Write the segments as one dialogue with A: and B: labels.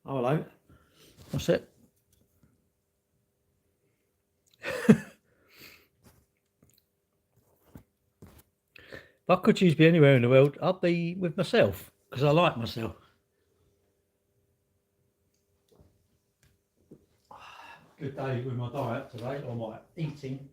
A: Oh, hello. What's it? If I could choose to be anywhere in the world, I'd be with myself because I like myself. Good day with my diet today, or my eating.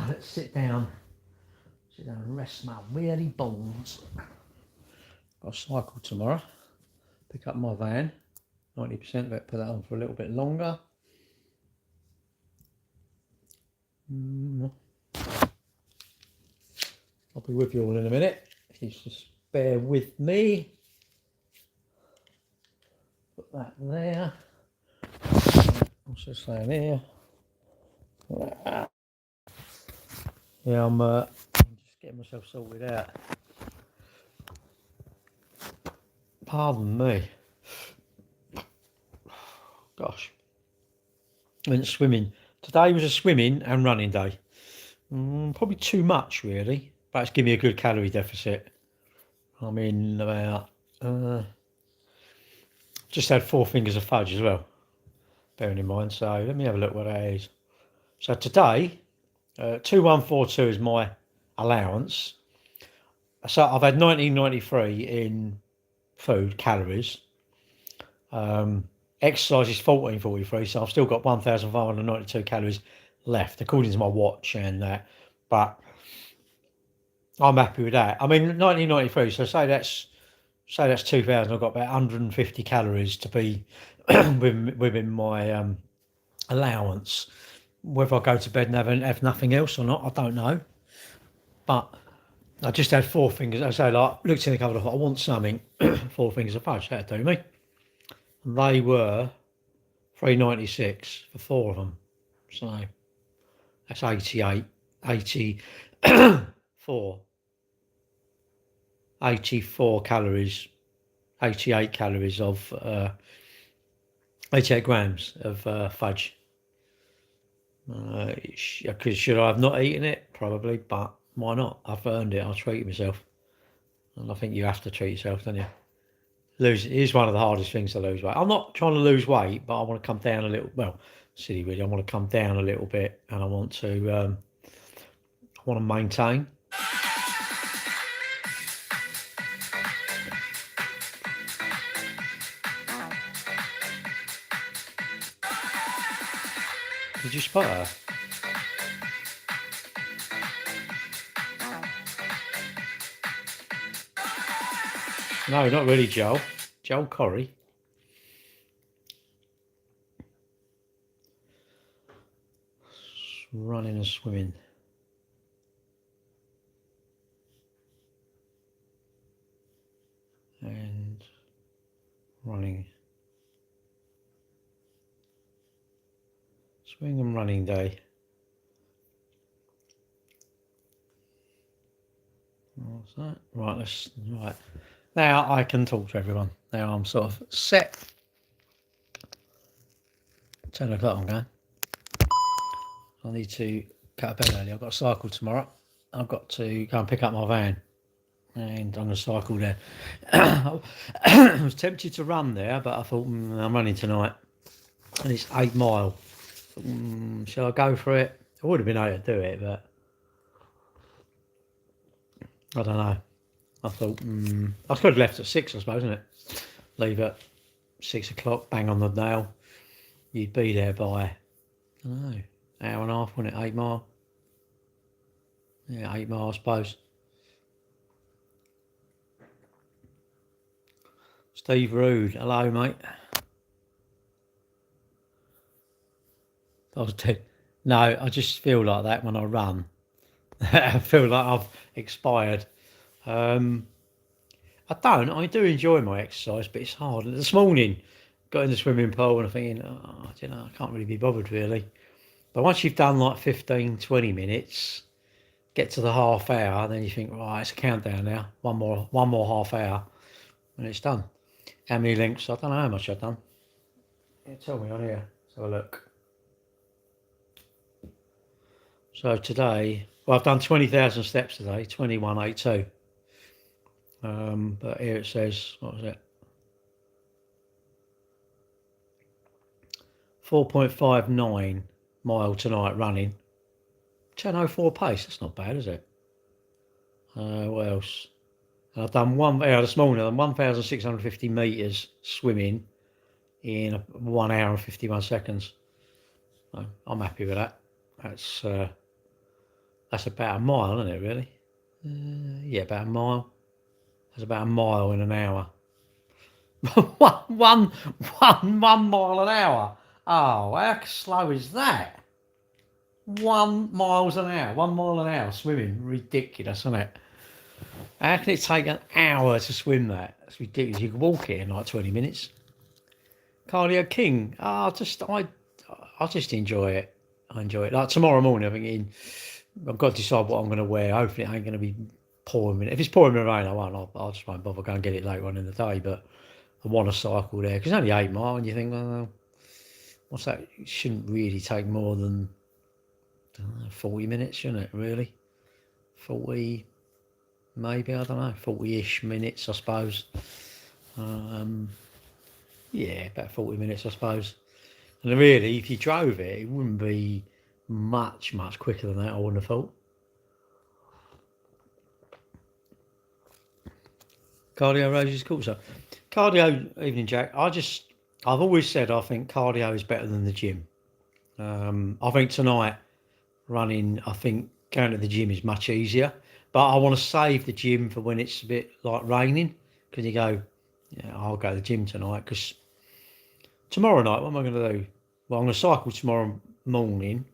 A: Let's sit down. Sit down and rest my weary bones. Got to cycle tomorrow. Pick up my van. 90% of it, put that on for a little bit longer. I'll be with you all in a minute. If you just bear with me. Put that there. Also saying here. Yeah, I'm just getting myself sorted out. Pardon me. Gosh. Went swimming. Today was a swimming and running day. Probably too much, really. But it's given me a good calorie deficit. I'm in about... just had 4 fingers of fudge as well. Bearing in mind. So let me have a look what that is. So today, 2142 is my allowance. So I've had 1993 in food, calories. Exercise is 1443, so I've still got 1,592 calories left, according to my watch and that. But I'm happy with that. I mean, 1993, so say that's 2,000. I've got about 150 calories to be within my allowance. Whether I go to bed and have nothing else or not, I don't know. But I just had 4 fingers. I say, like, looked in the cupboard, I thought, I want something. 4 fingers of fudge, that'd do me. And they were $3.96 for 4 of them. So that's 84 calories, 88 calories of 88 grams of fudge. Should I have not eaten it? Probably, but why not? I've earned it. I'll treat myself. And I think you have to treat yourself, don't you? It is one of the hardest things to lose weight. I'm not trying to lose weight, but I want to come down a little. Well, silly really. I want to come down a little bit, and I want to maintain. Did you spot her? No, not really, Joel. Joel Corrie. Running and swimming. And running. Swing and running day. What's that? Right. Now I can talk to everyone. Now I'm sort of set. 10 o'clock I'm going. I need to cut a bed early. I've got to cycle tomorrow. I've got to go and pick up my van. And I'm going to cycle there. I was tempted to run there, but I thought, I'm running tonight. And it's 8 mile. Shall I go for it? I would have been able to do it, but I don't know. I thought, I could have left at 6, I suppose, isn't it? Leave at 6 o'clock, bang on the nail. You'd be there by, I don't know, hour and a half, wouldn't it? 8 mile. Yeah, 8 miles, I suppose. Steve Rude, hello, mate. I was dead. No, I just feel like that when I run. I feel like I've expired. Um, I don't. I do enjoy my exercise, but it's hard. This morning, got in the swimming pool and I'm thinking, oh, I don't know, I can't really be bothered really. But once you've done like 15, 20 minutes, get to the half hour, then you think, right, it's a countdown now. One more half hour, and it's done. How many links? I don't know how much I've done. Yeah, tell me on here. Let's have a look. So today, well, I've done 20,000 steps today, 2182. But here it says, what was it? 4.59 mile tonight running. 10:04 pace. That's not bad, is it? What else? And I've done this morning. I've done 1,650 meters swimming in 1 hour and 51 seconds. So I'm happy with that. That's about a mile, isn't it? Really? Yeah, about a mile. That's about a mile in an hour. one mile an hour. Oh, how slow is that? 1 miles an hour. 1 mile an hour swimming. Ridiculous, isn't it? How can it take an hour to swim that? That's ridiculous. You can walk it in like 20 minutes. Cardio King. I just enjoy it. I enjoy it. Like tomorrow morning, I'm thinking I've got to decide what I'm going to wear. Hopefully, it ain't going to be pouring. If it's pouring with rain, I won't. I just won't bother. Go and get it later on in the day. But I want to cycle there because it's only 8 miles, and you think, well, what's that? It shouldn't really take more than 40 minutes, shouldn't it? Really, 40, maybe, I don't know, 40-ish minutes, I suppose. Yeah, about 40 minutes, I suppose. And really, if you drove it, it wouldn't be much quicker than that, I wouldn't have thought. Cardio raises cortisol. Cardio, evening, Jack. I've always said I think cardio is better than the gym. I think tonight running, I think going to the gym is much easier. But I want to save the gym for when it's a bit like raining, because you go, yeah, I'll go to the gym tonight. Because tomorrow night, what am I going to do? Well, I'm going to cycle tomorrow morning.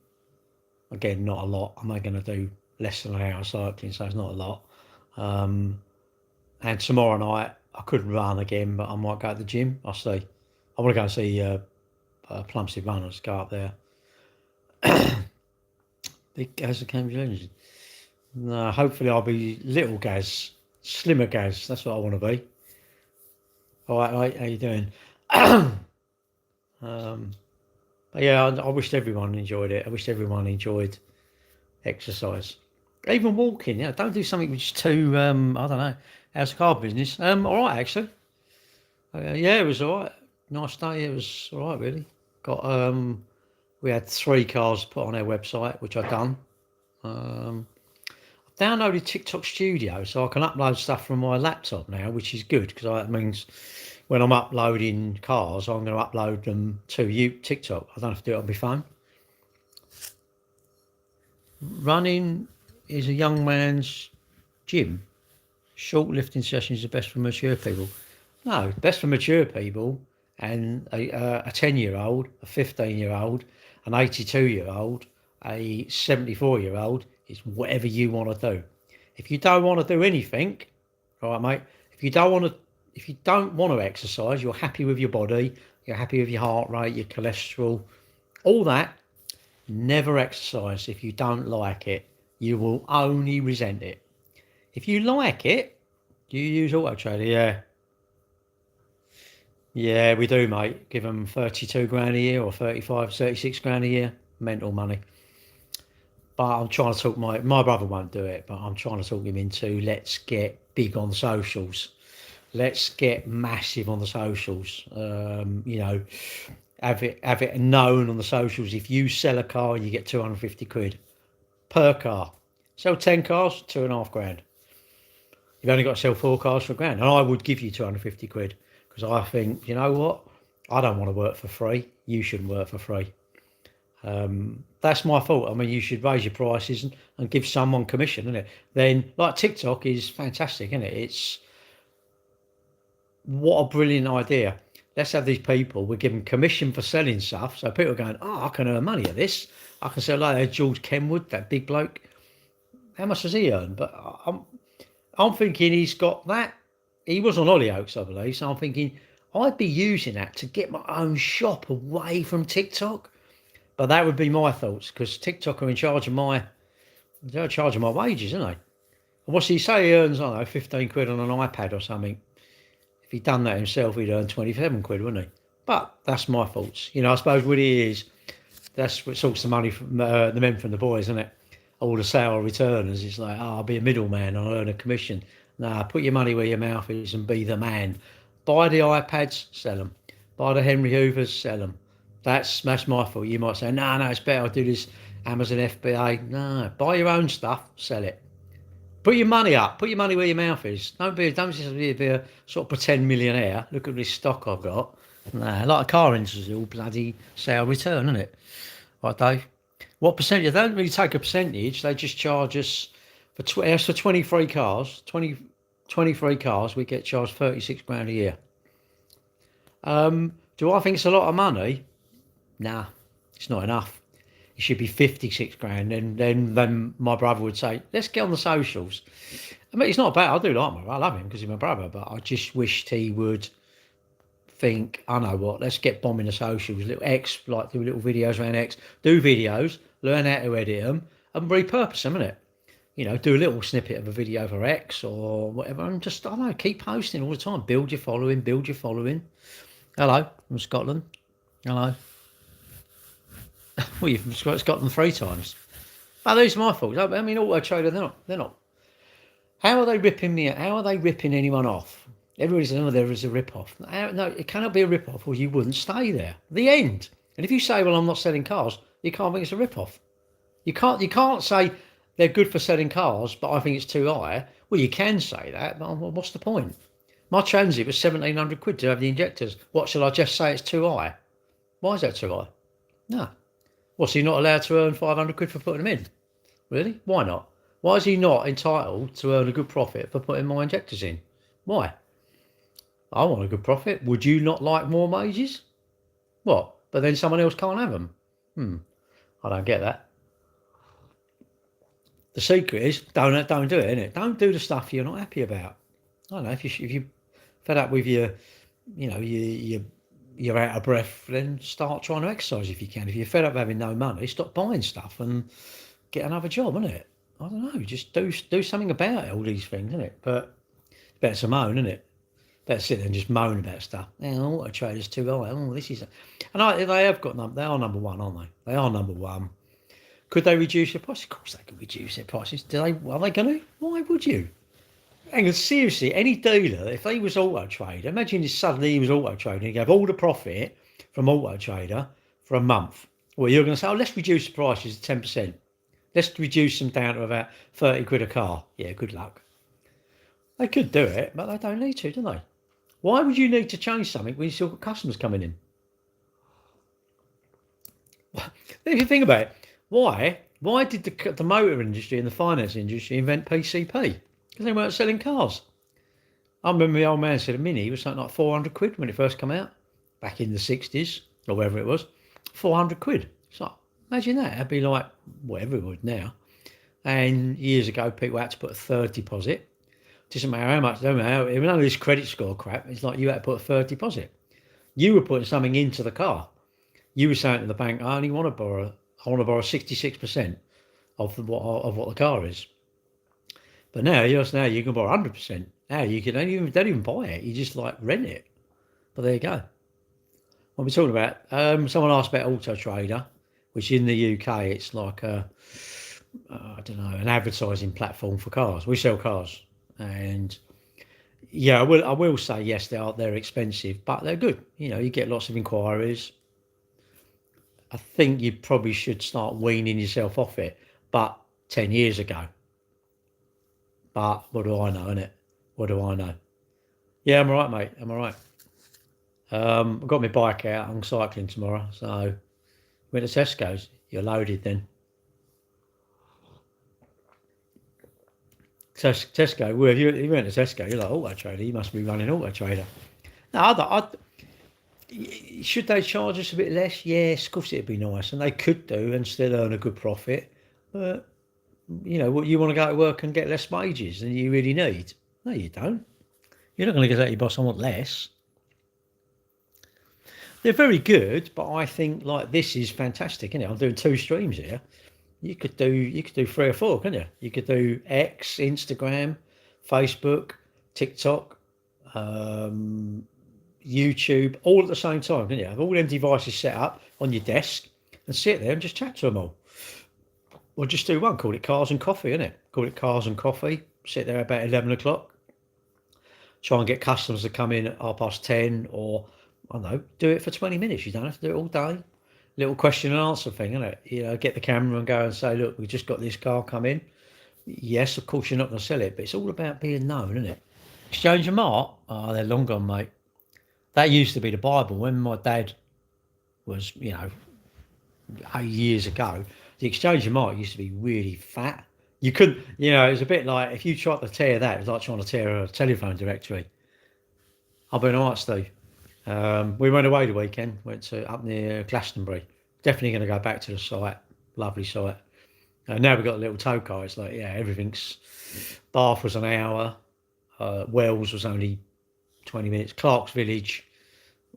A: Again, not a lot. I'm only going to do less than an hour cycling, so it's not a lot. And tomorrow night, I could run again, but I might go to the gym. I'll see. I want to go and see Plumstead Runners, go up there. Big Gaz of Cambridge Legends. No, hopefully I'll be little Gaz, slimmer Gaz. That's what I want to be. All right, mate, how you doing? But yeah, I wished everyone enjoyed it. I wished everyone enjoyed exercise. Even walking, don't do something which is too, I don't know, how's the car business? All right, actually. Yeah, it was all right. Nice day. It was all right, really. We had 3 cars put on our website, which I've done. I've downloaded TikTok Studio, so I can upload stuff from my laptop now, which is good, because that means when I'm uploading cars, I'm going to upload them to TikTok. I don't have to do it on my phone. Running is a young man's gym. Short lifting sessions are best for mature people. No, best for mature people, and a 10-year-old, a 15-year-old, an 82-year-old, a 74-year-old is whatever you want to do. If you don't want to do anything, all right, mate. If you don't want to exercise, you're happy with your body, you're happy with your heart rate, your cholesterol, all that. Never exercise if you don't like it. You will only resent it. If you like it, do you use Auto Trader? Yeah. Yeah, we do, mate. Give them 32 grand a year or 35, 36 grand a year. Mental money. But I'm trying to talk my brother won't do it, but I'm trying to talk him into, let's get big on socials. Let's get massive on the socials. Have it known on the socials. If you sell a car, you get 250 quid per car. Sell 10 cars, 2.5 grand. You've only got to sell 4 cars for £1 grand. And I would give you 250 quid, because I think, you know what? I don't want to work for free. You shouldn't work for free. That's my fault. I mean, you should raise your prices and give someone commission, isn't it? Then, like, TikTok is fantastic, isn't it? what a brilliant idea. Let's have these people, we give them commission for selling stuff. So people are going, oh, I can earn money at this. I can sell like George Kenwood, that big bloke. How much does he earn? But I'm thinking he's got that. He was on Hollyoaks, I believe. So I'm thinking I'd be using that to get my own shop away from TikTok. But that would be my thoughts, because TikTok are in charge of they're charging my wages, aren't they? And what's he say? He earns, I don't know, 15 quid on an iPad or something. If he'd done that himself, he'd earn 27 quid, wouldn't he? But that's my thoughts. I suppose what it is, that's what sorts the money from the men from the boys, isn't it? All the sale returners. It's like, oh, I'll be a middleman, I'll earn a commission. Nah, put your money where your mouth is and be the man. Buy the iPads, sell them. Buy the Henry Hoovers, sell them. That's my fault. You might say, no, it's better. I'll do this Amazon FBA. No, buy your own stuff, sell it. Put your money up. Put your money where your mouth is. Don't just be a sort of pretend millionaire. Look at this stock I've got. Nah, like a car industry, all bloody sale return, isn't it? Right, Dave? What percentage? They don't really take a percentage. They just charge us for 23 cars. 23 cars, we get charged 36 grand a year. Do I think it's a lot of money? Nah, it's not enough. It should be 56 grand. And then my brother would say, let's get on the socials. I mean, it's not bad. I do like him. I love him because he's my brother. But I just wished he would think, I know what, let's get bombing the socials. Little X, like do little videos around X. Do videos, learn how to edit them and repurpose them, innit? Do a little snippet of a video for X or whatever. And just, I don't know, keep posting all the time. Build your following. Hello, from Scotland. Hello. Well, you've got them 3 times. Oh, these are my faults. I mean, Auto Trader, they're not. How are they ripping me? How are they ripping anyone off? Everybody says, oh, there is a rip-off. No, it cannot be a rip-off or you wouldn't stay there. The end. And if you say, well, I'm not selling cars, you can't think it's a rip-off. You can't say they're good for selling cars, but I think it's too high. Well, you can say that, but what's the point? My Transit was 1,700 quid to have the injectors. What, shall I just say it's too high? Why is that too high? No. What's he not allowed to earn 500 quid for putting them in? Really? Why not? Why is he not entitled to earn a good profit for putting my injectors in? Why? I want a good profit. Would you not like more wages? What? But then someone else can't have them? I don't get that. The secret is don't do it, innit? Don't do the stuff you're not happy about. I don't know, if you fed up with you're out of breath, then start trying to exercise if you can. If you're fed up having no money, stop buying stuff and get another job, innit? I don't know, just do something about it, all these things, innit? But it's better to moan, innit? Better sit there and just moan about stuff. Auto Trader's too high. Oh, this is... they have got... They are number one, aren't they? They are number one. Could they reduce their prices? Of course they could reduce their prices. Are they going to? Why would you? Hang on, seriously, any dealer, if they was Auto Trader, imagine if suddenly he was Auto Trader, he gave all the profit from Auto Trader for a month. Well, you're going to say, let's reduce the prices to 10%. Let's reduce them down to about 30 quid a car. Yeah, good luck. They could do it, but they don't need to, do they? Why would you need to change something when you've still got customers coming in? If you think about it, why did the motor industry and the finance industry invent PCP? Because they weren't selling cars. I remember the old man said a Mini was something like 400 quid when it first came out, back in the 60s, or wherever it was. 400 quid. So imagine that. That'd be like whatever it would now. And years ago, people had to put a third deposit. Doesn't matter how much, even though this credit score crap, it's like you had to put a third deposit. You were putting something into the car. You were saying to the bank, I want to borrow 66% of what the car is. But now you can borrow 100%. Now you can don't even buy it. You just like rent it. But there you go. What we're talking about, someone asked about Auto Trader, which in the UK it's like an advertising platform for cars. We sell cars, and yeah, I will say yes, they're expensive, but they're good. You get lots of inquiries. I think you probably should start weaning yourself off it, but 10 years ago. But what do I know, innit? What do I know? Yeah, I'm all right, mate. I'm all right. I've got my bike out. I'm cycling tomorrow, so went to Tesco's. You're loaded then. Tesco, well, if you went to Tesco, you're like, Auto Trader, you must be running Auto Trader. No, should they charge us a bit less? Yes, of course it'd be nice, and they could do and still earn a good profit. But what you want to go to work and get less wages than you really need? No, you don't. You're not going to get your boss, I want less. They're very good, but I think like this is fantastic, isn't it? I'm doing 2 streams here. You could do 3 or 4, couldn't you? You could do X, Instagram, Facebook, TikTok, YouTube, all at the same time, couldn't you? Have all them devices set up on your desk and sit there and just chat to them all. Or just do one, call it Cars and Coffee, innit? Call it Cars and Coffee. Sit there about 11 o'clock. Try and get customers to come in at 10:30, or I don't know, do it for 20 minutes. You don't have to do it all day. Little question and answer thing, isn't it? Get the camera and go and say, look, we just got this car come in. Yes, of course you're not going to sell it, but it's all about being known, isn't it? Exchange and Mart, oh, they're long gone, mate. That used to be the Bible. When my dad was, 8 years ago, the Exchange and Mart used to be really fat. You couldn't, it was a bit like if you tried to tear that, it was like trying to tear a telephone directory. I've been all right, Steve. We went away the weekend, went to up near Glastonbury. Definitely going to go back to the site. Lovely site. Now we've got a little tow car. It's like, everything's. Bath was an hour. Wells was only 20 minutes. Clark's Village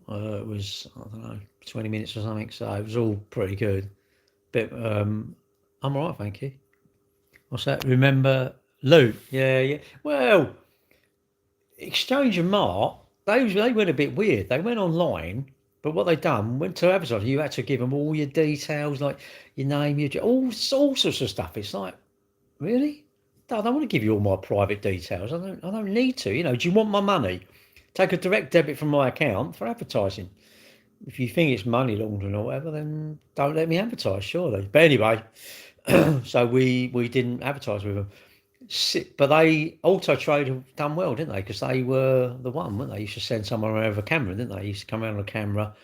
A: was, I don't know, 20 minutes or something. So it was all pretty good. But I'm all right, thank you. What's that? Remember Luke? Yeah. Well, Exchange and Mart, they went a bit weird. They went online, but what they done, went to advertise, you had to give them all your details, like your name, all sorts of stuff. It's like, really? I don't want to give you all my private details. I don't need to. Do you want my money? Take a direct debit from my account for advertising. If you think it's money laundering or whatever, then don't let me advertise, surely. But anyway, so we didn't advertise with them. But they Auto Trade have done well, didn't they? Because they were the one, weren't they? They used to send someone around with a camera, didn't they? Used to come around with a camera.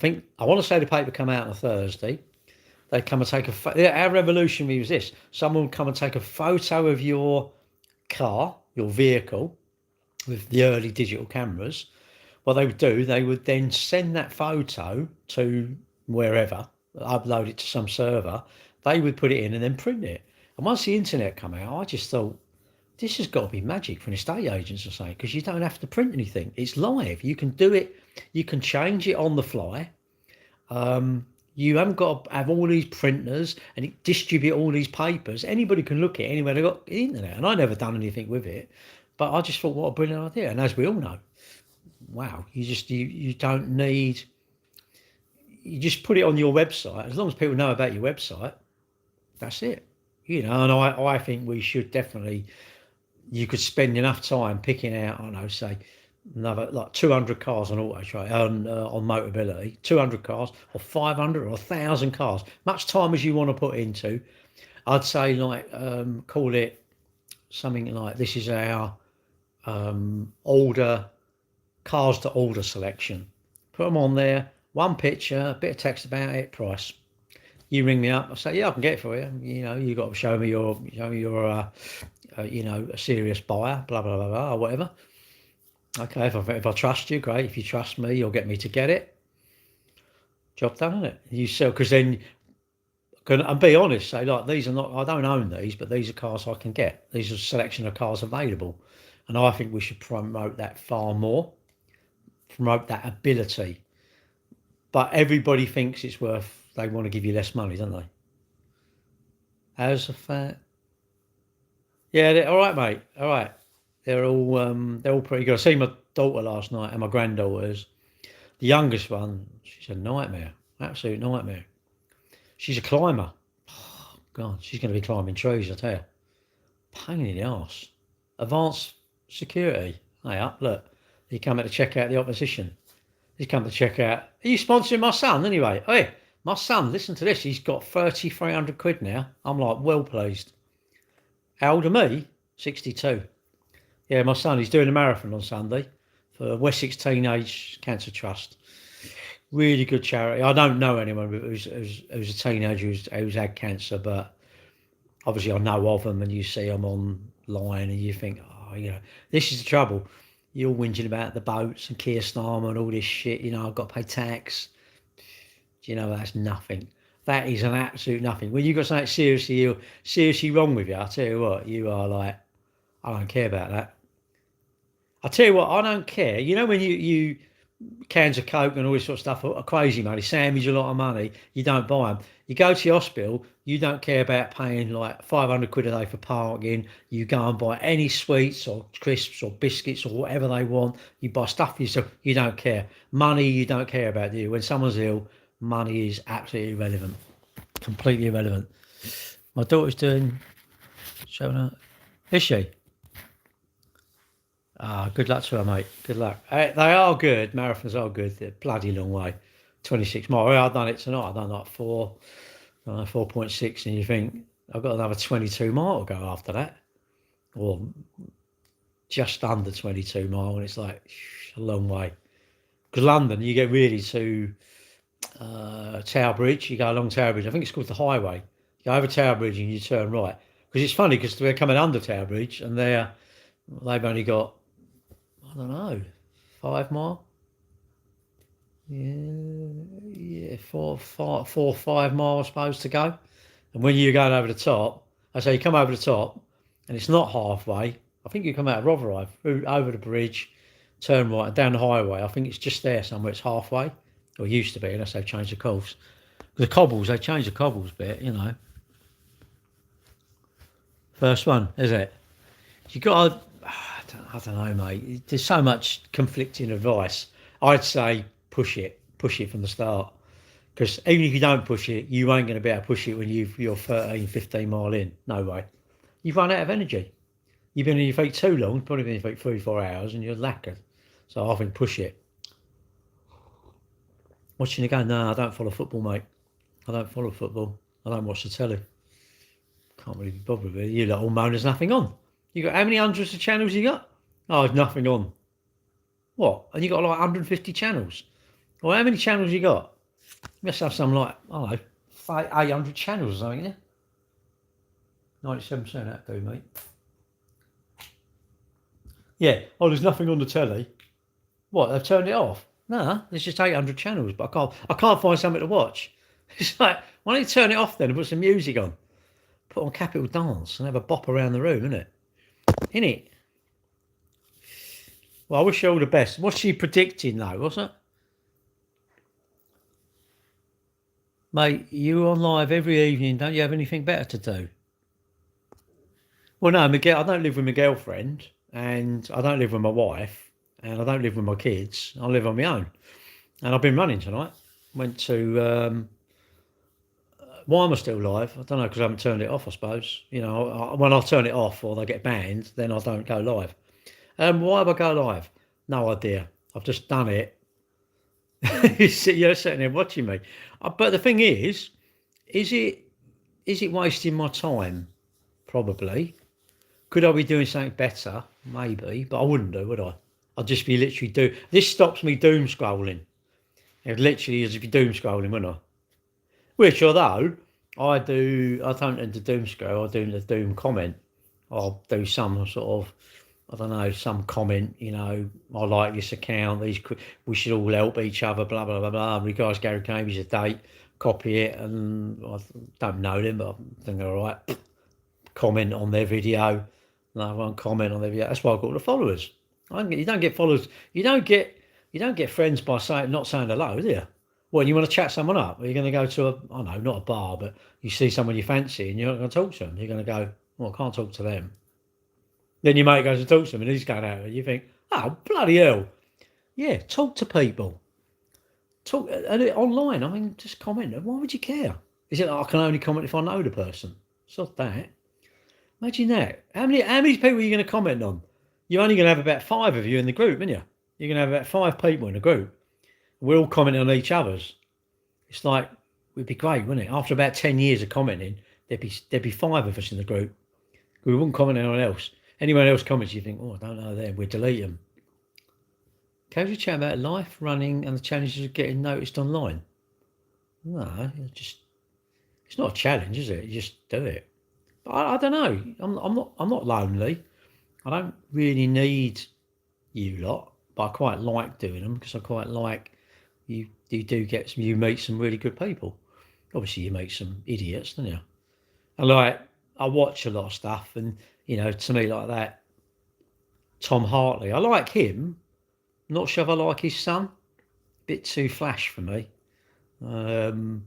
A: I want to say the paper come out on a Thursday. They'd come and take our revolutionary was this. Someone would come and take a photo of your car, your vehicle, with the early digital cameras. What they would do, they would then send that photo to wherever, upload it to some server. They would put it in and then print it. And once the internet come out, I just thought, this has got to be magic for an estate agent to say, because you don't have to print anything. It's live. You can do it. You can change it on the fly. You haven't got to have all these printers and distribute all these papers. Anybody can look at it anywhere they've got the internet. And I never done anything with it. But I just thought, what a brilliant idea. And as we all know, wow, you don't need, you just put it on your website. As long as people know about your website, that's it. And I think we should definitely, you could spend enough time picking out, I don't know, say another like 200 cars on Auto Trade, on Motability, 200 cars or 500 or 1,000 cars, much time as you want to put into. I'd say like, call it something like, this is our cars to order selection. Put them on there, one picture, a bit of text about it, price. You ring me up, I say, yeah, I can get it for you. You got to show me you're a serious buyer, blah, blah, blah, blah, or whatever. Okay, if I trust you, great. If you trust me, you'll get me to get it. Job done, isn't it? You sell, because then, and be honest, say, like, these are not, I don't own these, but these are cars I can get. These are a selection of cars available. And I think we should promote that far more, promote that ability. But everybody thinks it's worth, they want to give you less money, don't they? How's a fact? Yeah, all right, mate. All right. They're all pretty good. I seen my daughter last night and my granddaughters. The youngest one, she's a nightmare, absolute nightmare. She's a climber. Oh, God, she's going to be climbing trees, I tell you. Pain in the arse. Advanced security. Hey, up, look. He come out to check out the opposition. He's come to check out. Are you sponsoring my son anyway? Hey, my son, listen to this. He's got 3,300 quid now. I'm like, well pleased. How old are me? 62. Yeah, my son, he's doing a marathon on Sunday for Wessex Teenage Cancer Trust. Really good charity. I don't know anyone who's a teenager who's had cancer, but obviously I know of them, and you see them online and you think, oh, this is the trouble. You're whinging about the boats and Keir Starmer and all this shit. You know, I've got to pay tax. Do you know that's nothing? That is an absolute nothing. When you've got something seriously wrong with you, I tell you what, you are like, I don't care about that. I tell you what, I don't care. You know when you cans of Coke and all this sort of stuff are crazy money, sandwich a lot of money, you don't buy them. You go to the hospital, you don't care about paying like 500 quid a day for parking. You go and buy any sweets or crisps or biscuits or whatever they want. You buy stuff for yourself, you don't care. Money, you don't care about, do you? When someone's ill, money is absolutely irrelevant, completely irrelevant. My daughter's doing, showing her, is she? Ah, good luck to her, mate. Good luck. They are good. Marathons are good. They're a bloody long way. 26 miles. Well, I've done it tonight. I've done like 4.6, and you think I've got another 22 mile to go after that, or just under 22 mile, and it's like a long way. Because London, you get really to Tower Bridge. You go along Tower Bridge. I think it's called the Highway. You go over Tower Bridge and you turn right. Because it's funny because they're coming under Tower Bridge and they've only got, I don't know, 5 mile. Yeah, 5 miles supposed to go. And when you're going over the top, I say you come over the top, and it's not halfway. I think you come out of Rotherhithe, over the bridge, turn right, and down the highway. I think it's just there somewhere. It's halfway, or it used to be, unless they've changed the course. The cobbles, they changed the cobbles bit, you know. First one, is it? You got to, I don't know, mate. There's so much conflicting advice. I'd say push it from the start. Because even if you don't push it, you ain't going to be able to push it when you're 13, 15 mile in. No way. You've run out of energy. You've been on your feet too long, probably been on your feet 3-4 hours, and you're lacquered. So I think push it. Watching it go, no, I don't follow football, mate. I don't follow football. I don't watch the telly. Can't really be bothered with it. You lot all moan there's nothing on. You got how many hundreds of channels you got? Oh, there's nothing on. What? And you got like 150 channels. Well, how many channels you got? You must have some like, I don't know, 800 channels or something, yeah? 97% that do, mate. Yeah. Oh, there's nothing on the telly. What? They've turned it off? No, there's just 800 channels, but I can't find something to watch. It's like, why don't you turn it off then and put some music on? Put on Capital Dance and have a bop around the room, innit? Innit? Well, I wish you all the best. What's she predicting though? What's that? Mate, you on live every evening. Don't you have anything better to do? Well, no, Miguel. I don't live with my girlfriend, and I don't live with my wife, and I don't live with my kids. I live on my own, and I've been running tonight. Went to. Why am I still live? I don't know because I haven't turned it off. I suppose you know when I turn it off or they get banned, then I don't go live. Why would I go live? No idea. I've just done it. You're sitting there watching me. But the thing is it wasting my time? Probably. Could I be doing something better? Maybe, but I wouldn't do, would I? I'd just be literally This stops me doom scrolling. It literally is if you're doom scrolling, wouldn't I? Which, although I don't end the doom scroll. I do the doom comment. I'll do some sort of, I don't know, some comment, you know, I like this account, we should all help each other, blah, blah, blah, blah. Regards Gary Cambridge, a date, copy it, and I don't know them, but I think they're all right. Comment on their video. No, I won't comment on their video. That's why I've got the followers. You don't get followers. You don't get friends by not saying hello, do you? Well, you want to chat someone up? Are you going to go to I don't know, not a bar, but you see someone you fancy and you're not going to talk to them. You're going to go, well, I can't talk to them. Then your mate goes to talk to them and he's going out and you think, oh, bloody hell. Yeah, talk to people. Talk online. I mean, just comment. Why would you care? Is it like I can only comment if I know the person? It's not that. Imagine that. How many people are you going to comment on? You're only going to have about 5 of you in the group, aren't you? You're going to have about 5 people in the group. We're all commenting on each other's. It's like, it'd be great, wouldn't it? After about 10 years of commenting, there'd be 5 of us in the group. We wouldn't comment on anyone else. Anyone else comments, you think, oh, I don't know them. We'd delete them. Casual chat about life, running, and the challenges of getting noticed online. No, it's not a challenge, is it? You just do it. But I don't know. I'm not lonely. I don't really need you lot, but I quite like doing them because I quite like you do get some, you meet some really good people. Obviously, you meet some idiots, don't you? And like, I watch a lot of stuff, and to me, like that, Tom Hartley, I like him. Not sure if I like his son. Bit too flash for me. Um,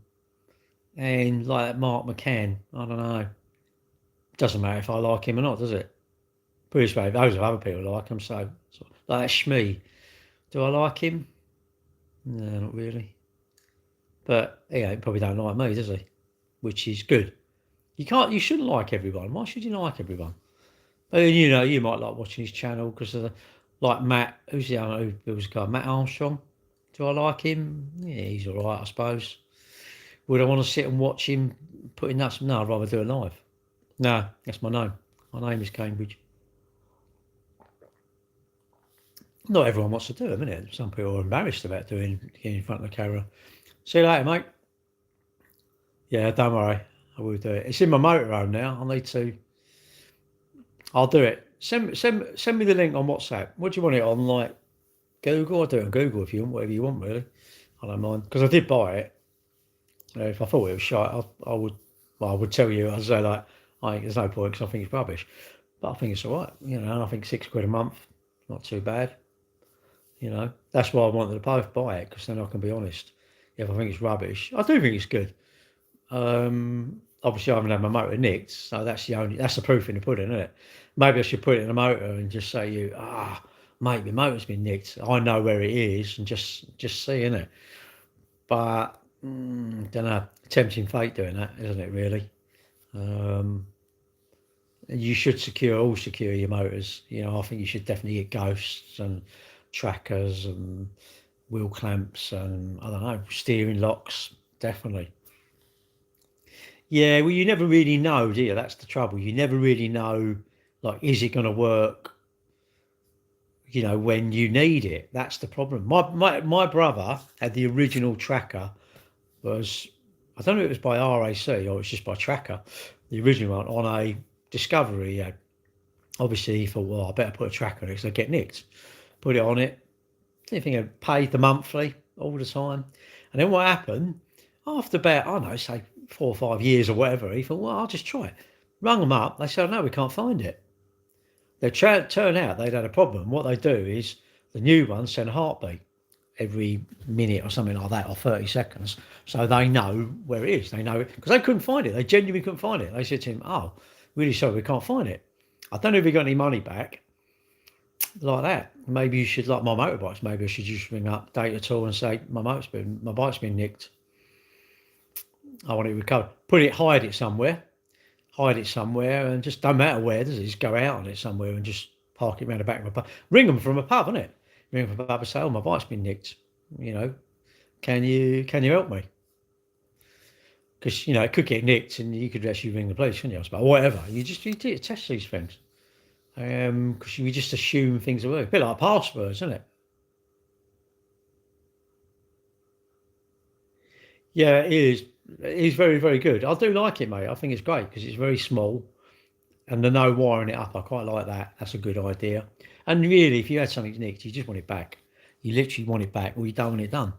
A: and like Mark McCann, I don't know. Doesn't matter if I like him or not, does it? Bruce Wayne, those are other people like him. So like that Shmee, do I like him? No, not really. But he probably don't like me, does he? Which is good. You shouldn't like everyone. Why should you like everyone? And you might like watching his channel because of like Matt. Who's the other? Who was the guy? Matt Armstrong. Do I like him? Yeah, he's all right, I suppose. Would I want to sit and watch him putting nuts? No, I'd rather do it live. No, that's my name. My name is Cambridge. Not everyone wants to do them, innit? Some people are embarrassed about getting in front of the camera. See you later, mate. Yeah, don't worry. I will do it. It's in my motorhome now. I need to. I'll do it. Send me the link on WhatsApp. What do you want it on? Like Google? I'll do it on Google if you want, whatever you want, really. I don't mind. Because I did buy it. If I thought it was shite, I would. Well, I would tell you. I'd say like, there's no point because I think it's rubbish. But I think it's all right. And I think £6 a month, not too bad. That's why I wanted to both buy it because then I can be honest. If I think it's rubbish, I do think it's good. Obviously, I haven't had my motor nicked, so that's the proof in the pudding, isn't it? Maybe I should put it in a motor and just say mate, my motor's been nicked. I know where it is and just see, innit? But don't know, tempting fate doing that, isn't it? Really. You should secure your motors. I think you should definitely get ghosts and trackers and wheel clamps and I don't know, steering locks, definitely. Yeah, well, you never really know, do you? That's the trouble. You never really know, like, is it going to work? When you need it. That's the problem. My brother had the original tracker. Was I don't know if it was by RAC or it was just by Tracker, the original one on a Discovery. Yeah, obviously he thought, well, I better put a tracker on it because I get nicked. Put it on it. Didn't think I paid the monthly all the time. And then what happened? After about, I don't know, say 4 or 5 years or whatever, he thought, well, I'll just try it. Rung them up. They said, no, we can't find it. They turn out they'd had a problem. What they do is the new ones send a heartbeat every minute or something like that, or 30 seconds. So they know where it is. They know it because they couldn't find it. They genuinely couldn't find it. They said to him, oh, really sorry, we can't find it. I don't know if he got any money back. Like that. Maybe you should, like my motorbikes, maybe I should just ring up Data Tool and say, my bike's been nicked. I want it recovered. Hide it somewhere, and just don't matter where, does it? Just go out on it somewhere and just park it around the back of a pub. Ring them from a pub, innit? Ring them from a pub and say, oh, my bike's been nicked. Can you help me? Because, it could get nicked and you could actually ring the police, couldn't you? But whatever. You need to test these things. Because we just assume things are working. A bit like passwords, isn't it? Yeah, it is. It is very, very good. I do like it, mate. I think it's great because it's very small and the no wiring it up. I quite like that. That's a good idea. And really, if you had something nicked, you just want it back. You literally want it back or you don't want it done.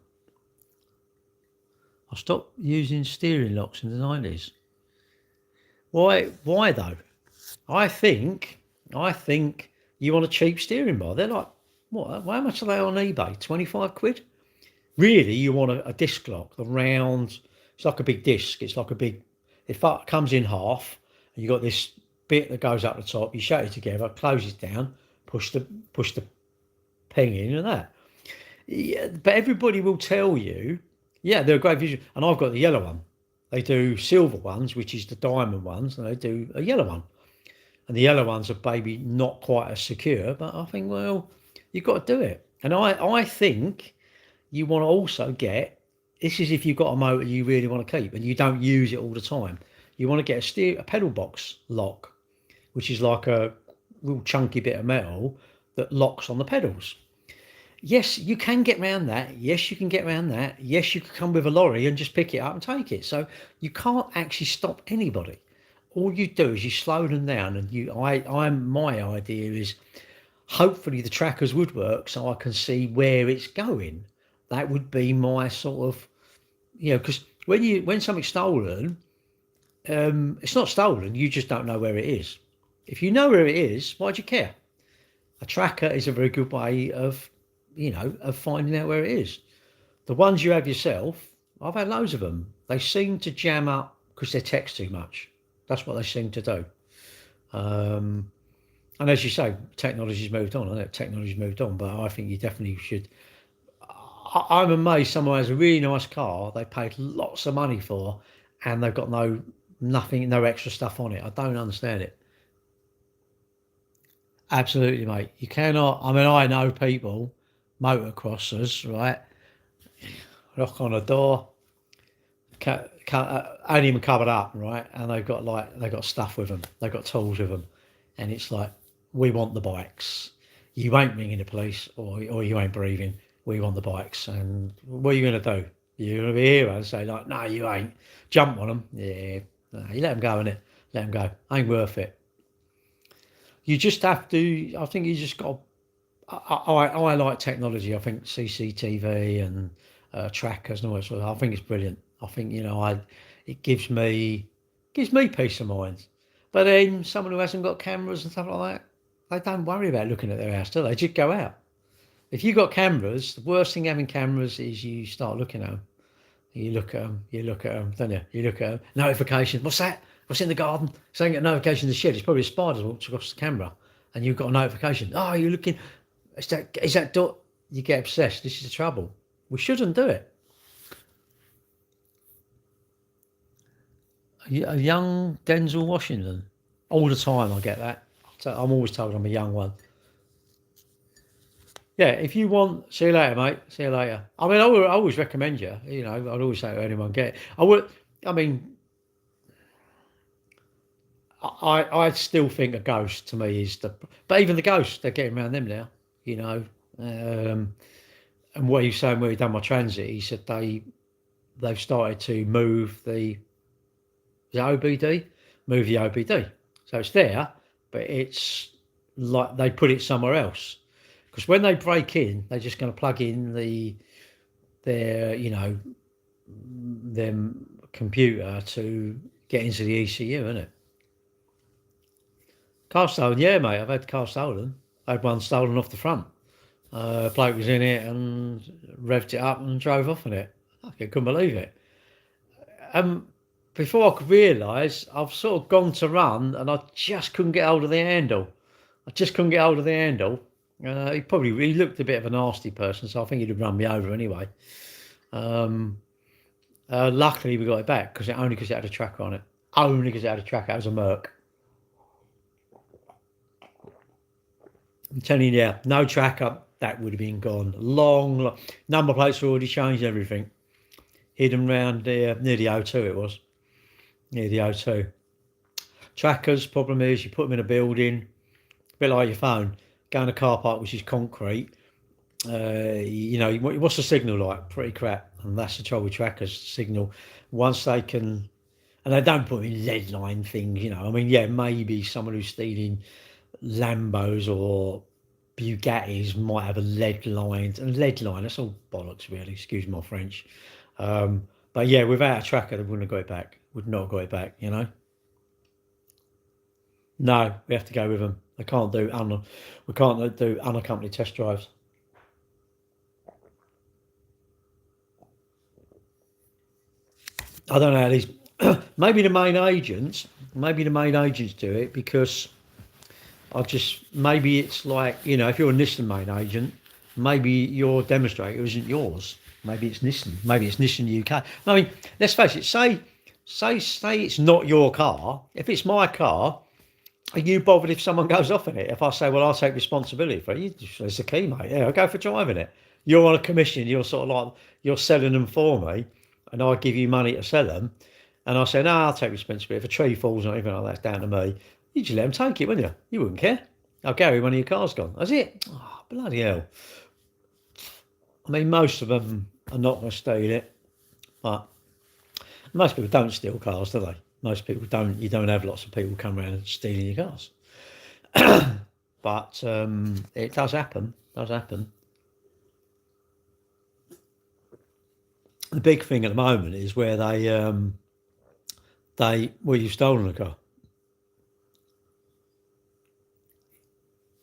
A: I stopped using steering locks in the 90s. Why though? I think you want a cheap steering bar. They're like, what? How much are they on eBay? 25 quid? Really, you want a disc lock, the round. It's like a big disc. It's like a big. It comes in half, and you got this bit that goes up the top. You shut it together, close it down, push the ping in, and that. Yeah, but everybody will tell you, yeah, they're a great vision. And I've got the yellow one. They do silver ones, which is the diamond ones, and they do a yellow one. And the yellow ones are maybe not quite as secure, but I think, well, you've got to do it. And I think you want to also get, this is if you've got a motor you really want to keep and you don't use it all the time. You want to get a pedal box lock, which is like a real chunky bit of metal that locks on the pedals. Yes, you can get around that. Yes, you can get around that. Yes, you can come with a lorry and just pick it up and take it. So you can't actually stop anybody. All you do is you slow them down, and my idea is hopefully the trackers would work so I can see where it's going. That would be my sort of, because when something's stolen, it's not stolen. You just don't know where it is. If you know where it is, why do you care? A tracker is a very good way of finding out where it is. The ones you have yourself, I've had loads of them. They seem to jam up because they text too much. That's what they seem to do. Um, and as you say, technology's moved on. I know technology's moved on, but I think you definitely should. I'm amazed someone has a really nice car they paid lots of money for, and they've got no extra stuff on it. I don't understand it. Absolutely, mate. You cannot. I mean, I know people, motocrossers, right? Knock on a door, only even covered up, right? And they've got stuff with them. They've got tools with them, and it's like, we want the bikes. You ain't ringing the police, or you ain't breathing. We want the bikes, and what are you going to do? You're going to be here and say like, no, you ain't. Jump on them, yeah. No, you let them go in it. Let them go. Ain't worth it. You just have to. I think you just got. I like technology. I think CCTV and trackers and all that sort of. I think it's brilliant. I think it gives me peace of mind. But then someone who hasn't got cameras and stuff like that, they don't worry about looking at their house, do they? Just go out. If you've got cameras, the worst thing having cameras is you start looking at them. You look at them, don't you? You look at them. Notification. What's that? What's in the garden? Saying a notification in the shed. It's probably a spider walked across the camera, and you've got a notification. Oh, you're looking. Is that door? You get obsessed. This is the trouble. We shouldn't do it. A young Denzel Washington. All the time, I get that. So I'm always told I'm a young one. Yeah, if you want, see you later, mate. See you later. I mean, I always recommend you. I'd always say to anyone, get it. I would. I mean, I still think a ghost to me is the. But even the ghosts, they're getting around them now. You know. Um, and what he's saying, where he done my transit, he said they've started to move the OBD, move the OBD. So it's there, but it's like they put it somewhere else. Because when they break in, they're just going to plug in their them computer to get into the ECU, isn't it? Car stolen, yeah, mate. I've had car stolen. I had one stolen off the front. Bloke was in it and revved it up and drove off in it. I couldn't believe it. Um, Before I could realise, I've sort of gone to run and I just couldn't get hold of the handle. I just couldn't get hold of the handle. He looked a bit of a nasty person, so I think he'd have run me over anyway. Um, Luckily, we got it back because it had a tracker on it. Only because it had a tracker. It was a Merc. I'm telling you, yeah, no tracker, that would have been gone. Long number plates were already changed. Everything hidden round there near the O2. It was near the O2. Trackers. Problem is, you put them in a building, a bit like your phone. Go in a car park which is concrete. What's the signal like? Pretty crap, and that's the trouble with trackers. Signal, once they can, and they don't put in lead line things. I mean, yeah, maybe someone who's stealing Lambos or Bugattis might have a lead line. And lead line, that's all bollocks, really. Excuse my French. But yeah, without a tracker, they wouldn't have got it back. Would not have got it back. No, we have to go with them. We can't do unaccompanied test drives. I don't know how these. Maybe the main agents do it because maybe it's like if you're a Nissan main agent, maybe your demonstrator isn't yours. Maybe it's Nissan. Maybe it's Nissan UK. I mean, let's face it. Say it's not your car. If it's my car, are you bothered if someone goes off in it? If I say, well, I'll take responsibility for it, it's the key, mate. Yeah, I'll go for driving it. You're on a commission. You're sort of like you're selling them for me, and I give you money to sell them. And I say, no, I'll take responsibility. If a tree falls or anything like that's down to me. You just let them take it, wouldn't you? You wouldn't care. Oh, Gary, one of your car's gone. That's it. Oh, bloody hell. I mean, most of them are not going to steal it, but most people don't steal cars, do they? Most people don't. You don't have lots of people come around and stealing your cars. but it does happen. The big thing at the moment is where you've stolen a car.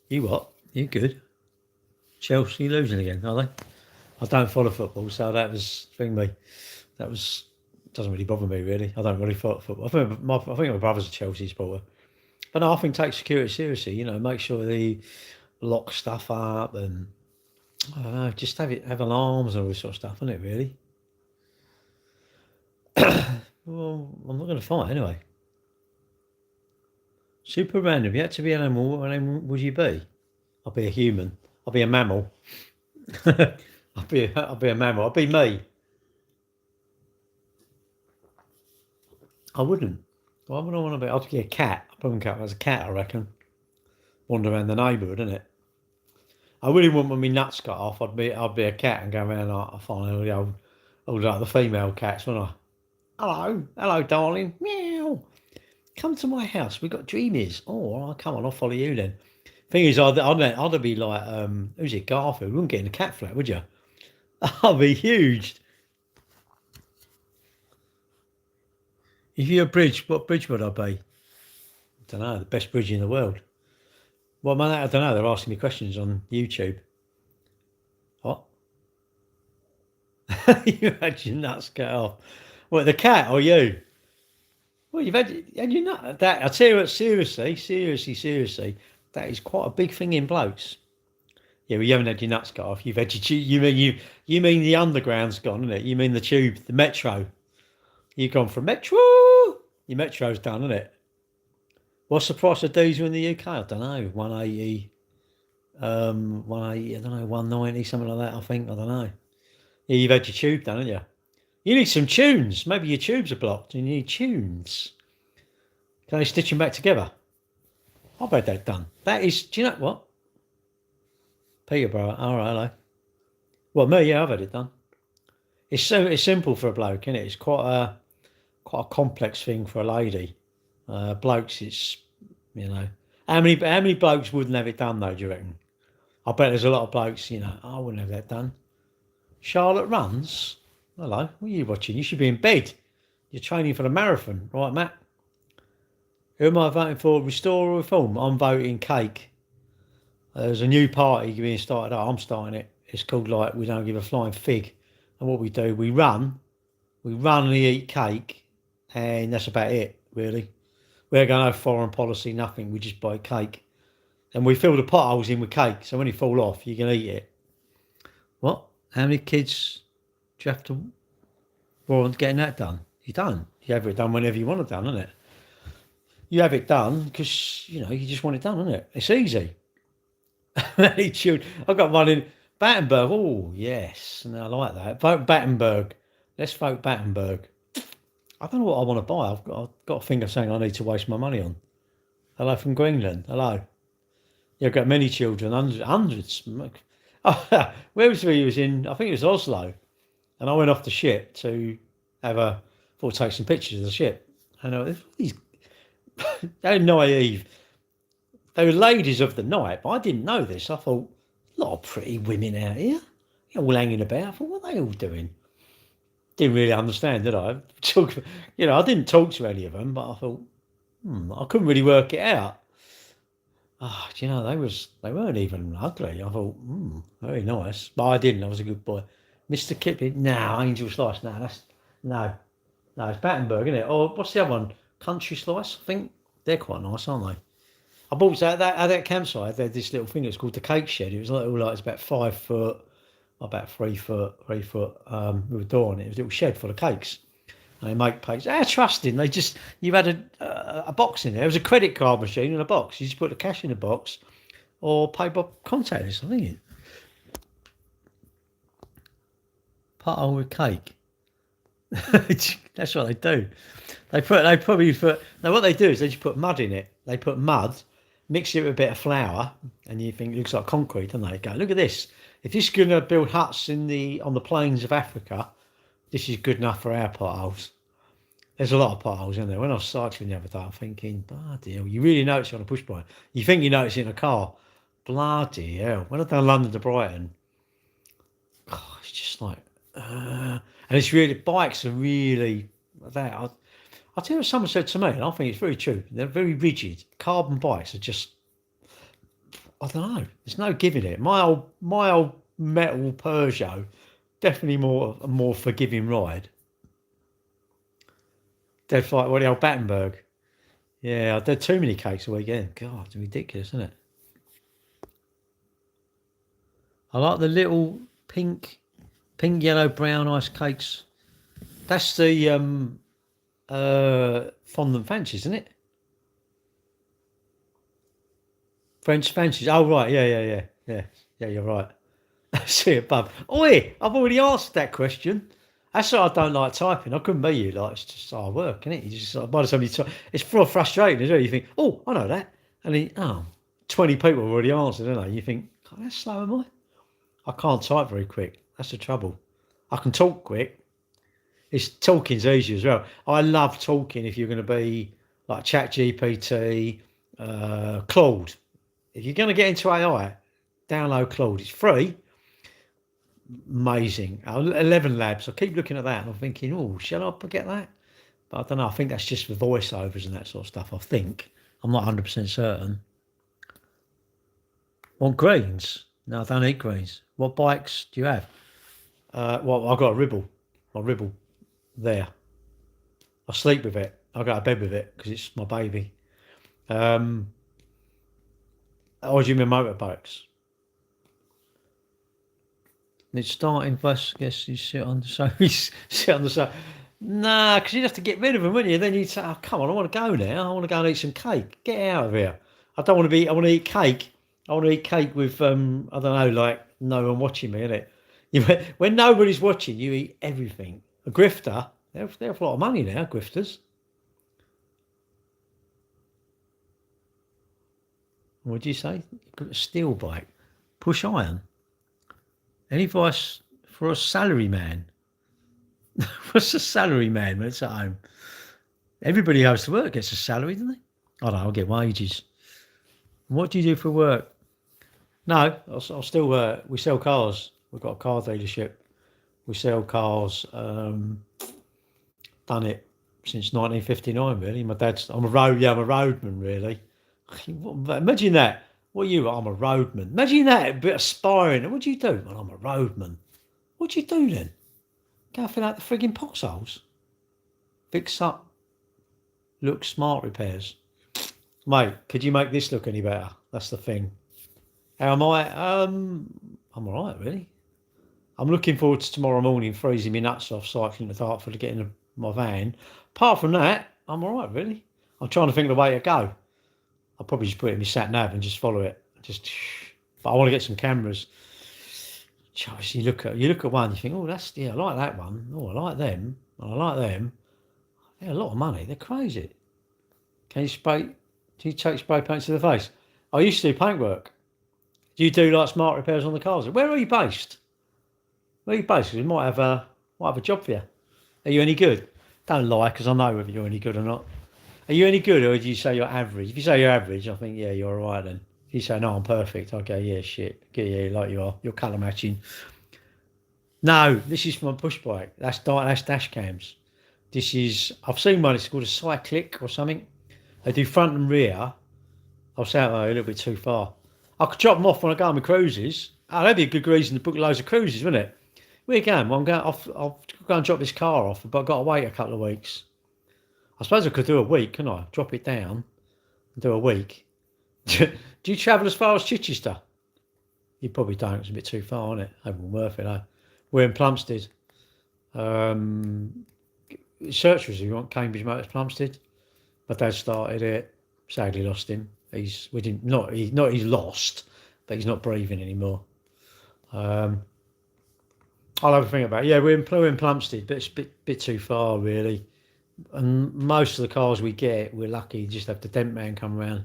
A: You what? You good? Chelsea losing again, are they? I don't follow football, so that was thing me. That was doesn't really bother me really. I don't really follow football. I think my brother's a Chelsea supporter, but no, I think take security seriously. You know, make sure they lock stuff up and I don't know, just have alarms and all this sort of stuff, isn't it? Really. Well, I'm not going to fight anyway. Super random. If you had to be an animal, what animal would you be? I'll be a human. I'll be a mammal. I'll be a mammal. I'll be me. I wouldn't. Why would I want to be? I'd be a cat. I'd probably go as a cat, I reckon. Wander around the neighbourhood, innit? I really wouldn't want my nuts cut off. I'd be a cat and go around like I find all the old like the female cats, wouldn't I? Hello, darling. Meow. Come to my house. We've got dreamies. Oh, all right, come on, I'll follow you then. Thing is, I'd be like, who's it, Garfield? You wouldn't get in a cat flat, would you? I'd be huge. If you're a bridge, what bridge would I be? I don't know, the best bridge in the world. Well, man, I don't know. They're asking me questions on YouTube. What? You had your nuts cut off. What, the cat or you? Well, you've had your nut. That I tell you what, seriously, that is quite a big thing in blokes. Yeah, well, you haven't had your nuts cut off. You've had your tube. You mean the underground's gone, isn't it? You mean the tube, the metro. You've gone from metro. Your metro's done, isn't it? What's the price of diesel in the UK? I don't know. 180. 180. I don't know. 190, something like that. I think. I don't know. Yeah, you've had your tube done, haven't you? You need some tunes. Maybe your tubes are blocked and you need tunes. Can they stitch them back together? I've had that done. That is, do you know what? Peterborough. All right, hello. Well, me, yeah, I've had it done. It's simple for a bloke, isn't it? It's quite a complex thing for a lady. Blokes, it's, you know. How many blokes wouldn't have it done though, do you reckon? I bet there's a lot of blokes, you know, I wouldn't have that done. Charlotte runs. Hello, what are you watching? You should be in bed. You're training for the marathon, right, Matt? Who am I voting for? Restore or reform? I'm voting cake. There's a new party being started. I'm starting it. It's called like we don't give a flying fig. And what we do, we run and eat cake, and that's about it, really. We're going to have foreign policy, nothing. We just buy cake, and we fill the potholes in with cake. So when you fall off, you can eat it. What? How many kids do you have to warrant getting that done? You don't. You have it done whenever you want it done, isn't it? You have it done because, you know, you just want it done, isn't it? It's easy. Many children. I've got one in Battenberg. Oh, yes. And I like that. Vote Battenberg. Let's vote Battenberg. I don't know what I want to buy. I've got a finger saying I need to waste my money on. Hello from Greenland. Hello. You've got many children, hundreds. Oh, where was we? Was in, I think it was Oslo. And I went off the ship to take some pictures of the ship. And these, they were naive. They were ladies of the night, but I didn't know this. I thought, a lot of pretty women out here, all hanging about. I thought, what are they all doing? Didn't really understand, did I? I didn't talk to any of them, but I thought, I couldn't really work it out. They weren't even ugly. I thought, very nice. But I didn't. I was a good boy. Mr. Kipling, no, Angel Slice, no, it's Battenberg, isn't it? Or what's the other one? Country Slice, I think. They're quite nice, aren't they? I bought that campsite. They had this little thing. It's called the Cake Shed. It was it's about 5 foot, about 3 foot, with a door on it. It was a little shed full of cakes. And they make cakes. How trusting. You had a box in there. It was a credit card machine in a box. You just put the cash in the box or pay by contactless, I think. Pothole with cake. That's what they do. Now what they do is they just put mud in it. They put mud, mix it with a bit of flour, and you think it looks like concrete, don't they? Go, look at this. If this is going to build huts on the plains of Africa, this is good enough for our potholes. There's a lot of potholes in there. When I was cycling the other day, I'm thinking, bloody hell, you really notice it on a push bike. You think you notice it in a car. Bloody hell. When I've done London to Brighton, oh, it's just like, and it's really, bikes are really, that. I'll tell you what someone said to me, and I think it's very true. They're very rigid. Carbon bikes are just, I don't know. There's no giving it. My old metal Peugeot, definitely a more forgiving ride. Dead like the old Battenberg. Yeah, I did too many cakes a weekend. God, it's ridiculous, isn't it? I like the little pink, yellow, brown ice cakes. That's the fondant fancies, isn't it? French fancies. Oh right, yeah. You're right. See it, bub. Oi, I've already asked that question. That's why I don't like typing. I couldn't be you. Like it's just hard work, isn't it? You just like, by the time you type, it's frustrating, isn't it? You think, oh, I know that, and then 20 people have already answered, don't they? You think, God, how slow am I? I can't type very quick. That's the trouble. I can talk quick. It's talking's easy as well. I love talking. If you're going to be like Chat GPT, Claude. If you're going to get into AI, download Claude. It's free. Amazing. 11 Labs. I keep looking at that and I'm thinking, oh, shall I get that? But I don't know. I think that's just for voiceovers and that sort of stuff. I think. I'm not 100% certain. Want greens? No, I don't eat greens. What bikes do you have? Well, I've got a Ribble. My Ribble there. I sleep with it. I go to bed with it because it's my baby. Or do you mean motorbikes? It's starting bus. Guess you sit on the sofa. Sit on the sofa. Nah, because you'd have to get rid of them, wouldn't you? Then you'd say, "Oh, come on, I want to go now. I want to go and eat some cake. Get out of here. I don't want to be. I want to eat cake. I want to eat cake with I don't know, like no one watching me, innit? When nobody's watching, you eat everything. A grifter, they have a lot of money now. Grifters. What did you say? A steel bike. Push iron. Any advice for a salary man? What's a salary man when it's at home? Everybody who goes to work gets a salary, don't they? I don't know, I'll get wages. What do you do for work? No, I'll still work. We sell cars. We've got a car dealership. We sell cars. Done it since 1959, really. I'm a roadman, really. Imagine that. What are you? I'm a roadman. Imagine that, a bit aspiring. What do you do? Well, I'm a roadman. What do you do then? Go fill out the frigging potholes. Fix up. Look smart repairs. Mate, could you make this look any better? That's the thing. How am I? I'm all right, really. I'm looking forward to tomorrow morning freezing my nuts off cycling to Dartford to get in my van. Apart from that, I'm all right, really. I'm trying to think of the way to go. I'll probably just put it in my sat nav and just follow it. But I want to get some cameras. Gosh, you look at one, you think, oh, I like that one. Oh, I like them. I like them. They're a lot of money. They're crazy. Do you take spray paint to the face? I used to do paintwork. Do you do like smart repairs on the cars? Where are you based? Where are you based? We might have a job for you. Are you any good? Don't lie, because I know whether you're any good or not. Are you any good, or do you say you're average? If you say you're average, I think, yeah, you're all right then. If you say, no, I'm perfect, I go, yeah, shit. Yeah, like you are. You're colour matching. No, this is my push bike. That's dash cams. I've seen one, it's called a cyclic or something. They do front and rear. I'll say a little bit too far. I could drop them off when I go on my cruises. Oh, that'd be a good reason to book loads of cruises, wouldn't it? Where you going? Well, I'll go and drop this car off, but I've got to wait a couple of weeks. I suppose I could do a week, couldn't I? Drop it down and do a week. Do you travel as far as Chichester? You probably don't. It's a bit too far, isn't it? It wouldn't worth it, though. We're in Plumstead. Search us if you want Cambridge Motors Plumstead. My dad started it. Sadly lost him. He's lost, but he's not breathing anymore. I'll have a think about it. Yeah, we're in Plumstead, but it's a bit too far, really. And most of the cars we get, we're lucky just have the dent man come around,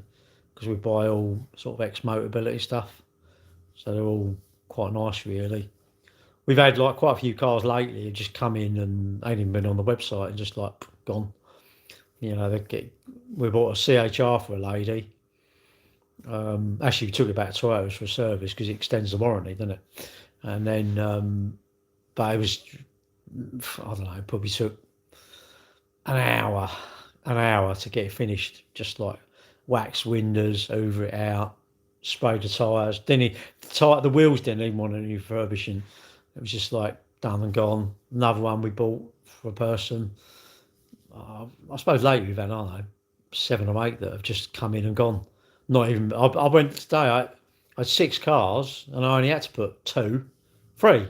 A: because we buy all sort of ex-Motability stuff. So they're all quite nice, really. We've had like quite a few cars lately who just come in and ain't even been on the website and just like gone. You know, we bought a CHR for a lady. Actually, we took it about 2 hours for a service because it extends the warranty, doesn't it? And then, but it was, I don't know, it probably took an hour, to get it finished. Just like wax windows, over it out, sprayed the tyres. The wheels didn't even want any refurbishing. It was just like done and gone. Another one we bought for a person. I suppose lately we've had, I don't know, 7 or 8 that have just come in and gone. Not even. I went today. I had 6 cars, and I only had to put 2, free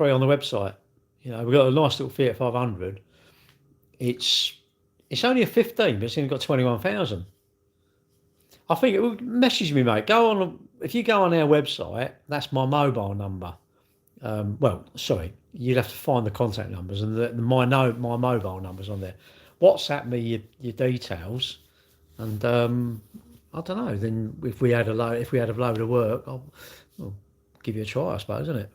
A: on the website. You know, we've got a nice little Fiat 500. It's only a 15, but it's only got 21,000. I think it will message me, mate. Go on. If you go on our website, that's my mobile number. Well, sorry, you'd have to find the contact numbers, and my mobile number's on there. WhatsApp me your details, and I don't know. Then if we had a load of work, I'll give you a try, I suppose, isn't it?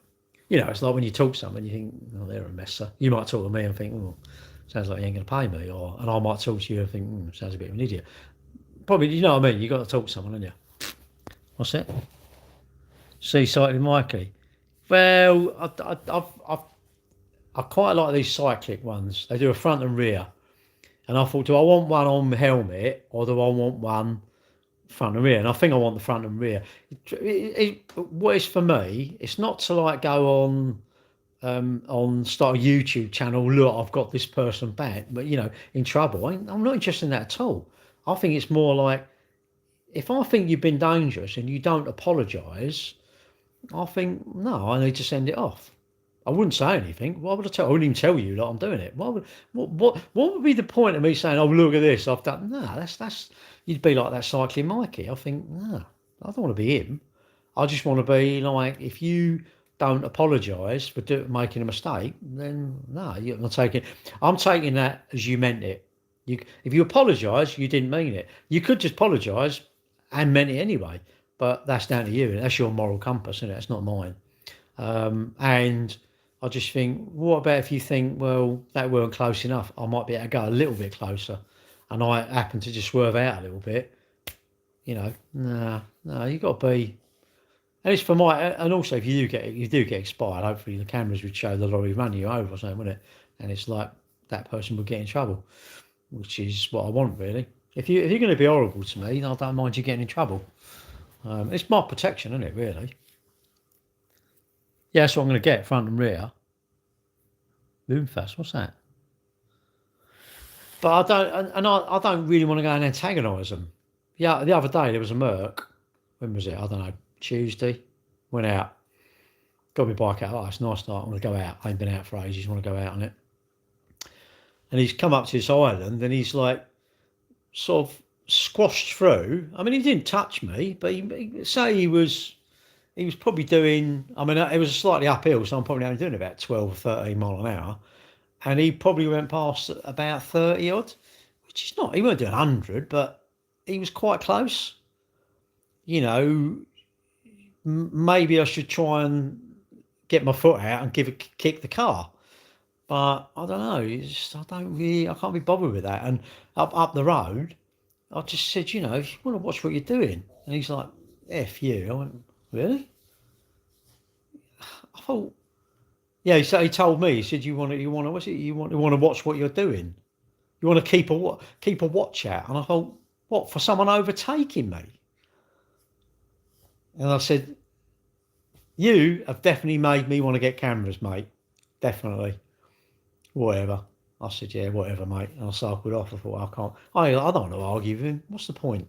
A: You know, it's like when you talk to someone, you think, oh, they're a messer. You might talk to me and think, oh, sounds like you ain't going to pay me, and I might talk to you and think, sounds a bit of an idiot. Probably, you know what I mean. You got to talk to someone, haven't you? What's that? Cycling Mikey. Well, I quite like these cyclic ones. They do a front and rear, and I thought, do I want one on the helmet or do I want one front and rear? And I think I want the front and rear. What is for me, it's not to like go on start a YouTube channel. Look, I've got this person back, but you know, in trouble. I'm not interested in that at all. I think it's more like, if I think you've been dangerous and you don't apologise, I think, no, I need to send it off. I wouldn't say anything. Why would I tell? I wouldn't even tell you that I'm doing it. What would be the point of me saying, oh, look at this, I've done? No, that's you'd be like that cycling Mikey. I think, no, I don't want to be him. I just want to be like, if you don't apologise for making a mistake, then no, I'm taking that as you meant it. If you apologise, you didn't mean it. You could just apologise and meant it anyway, but that's down to you. That's your moral compass, isn't it? It's not mine. And I just think, what about if you think, well, that weren't close enough? I might be able to go a little bit closer, and I happen to just swerve out a little bit. You know, no, you got to be. And it's for and also if you do get expired, hopefully the cameras would show the lorry running you over or something, wouldn't it? And it's like that person would get in trouble, which is what I want, really. If you're going to be horrible to me, I don't mind you getting in trouble. It's my protection, isn't it, really? Yeah, that's what I'm going to get, front and rear. Moonfast, what's that? But I don't really want to go and antagonise them. Yeah, the other day there was a Merc. When was it? I don't know. Tuesday. Went out. Got my bike out. Oh, it's a nice night. I'm going to go out. I ain't been out for ages. I want to go out on it. And he's come up to this island and he's like sort of squashed through. I mean, he didn't touch me, but he was probably doing, I mean, it was slightly uphill, so I'm probably only doing about 12 or 13 mile an hour. And he probably went past about 30 odd, which is not, he weren't doing 100, but he was quite close. You know, maybe I should try and get my foot out and kick the car. But I don't know, I can't be bothered with that. And up the road, I just said, you know, if you want to watch what you're doing. And he's like, F you. I went, really? I thought, yeah. He told me. He said, you want to watch what you're doing. You want to keep a watch out. And I thought, what, for someone overtaking me? And I said, you have definitely made me want to get cameras, mate. Definitely. Whatever. I said, yeah, whatever, mate. And I cycled off. I thought, I don't want to argue with him. What's the point?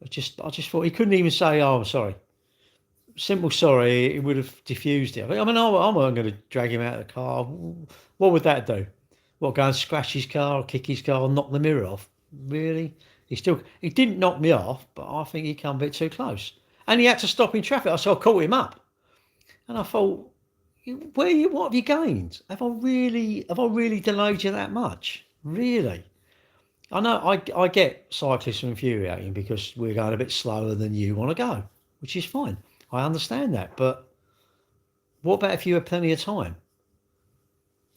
A: I just thought he couldn't even say, oh, I'm sorry. Simple sorry, it would have diffused it. I mean, I wasn't going to drag him out of the car. What would that do? What, go and scratch his car or kick his car or knock the mirror off? Really? He didn't knock me off, but I think he come a bit too close. And he had to stop in traffic, so I caught him up. And I thought, what have you gained? Have I really delayed you that much? Really? I know I get cyclists infuriating because we're going a bit slower than you want to go, which is fine. I understand that, but what about if you have plenty of time?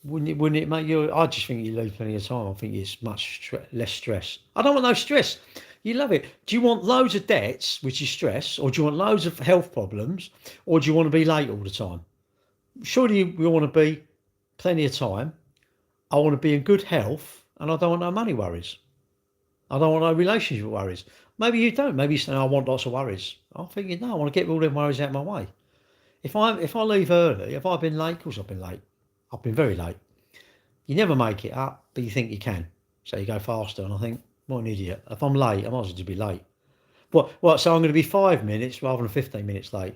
A: Wouldn't it make you? I just think you lose plenty of time. I think it's much less stress. I don't want no stress. You love it. Do you want loads of debts, which is stress, or do you want loads of health problems, or do you want to be late all the time? Surely we want to be plenty of time. I want to be in good health, and I don't want no money worries. I don't want no relationship worries. Maybe you don't. Maybe you say, I want lots of worries. I'm thinking, no, I want to get all them worries out of my way. If I leave early, if I've been late, of course I've been late. I've been very late. You never make it up, but you think you can. So you go faster, and I think, what an idiot. If I'm late, I might as well just be late. What? So I'm going to be 5 minutes rather than 15 minutes late.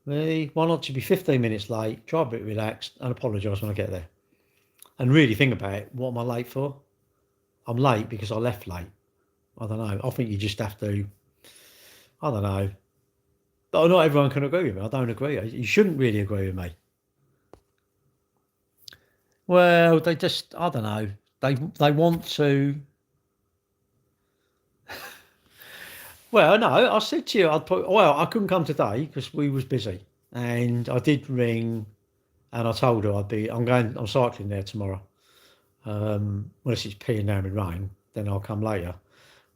A: Really? Why not just be 15 minutes late, try a bit relaxed, and apologise when I get there? And really think about it. What am I late for? I'm late because I left late. I don't know. I think you just have to, I don't know. But not everyone can agree with me. I don't agree. You shouldn't really agree with me. Well, they just, I don't know. They want to. Well, no, I said to you, I couldn't come today because we was busy, and I did ring, and I told her I'm cycling there tomorrow. Unless it's peeing down with rain, then I'll come later.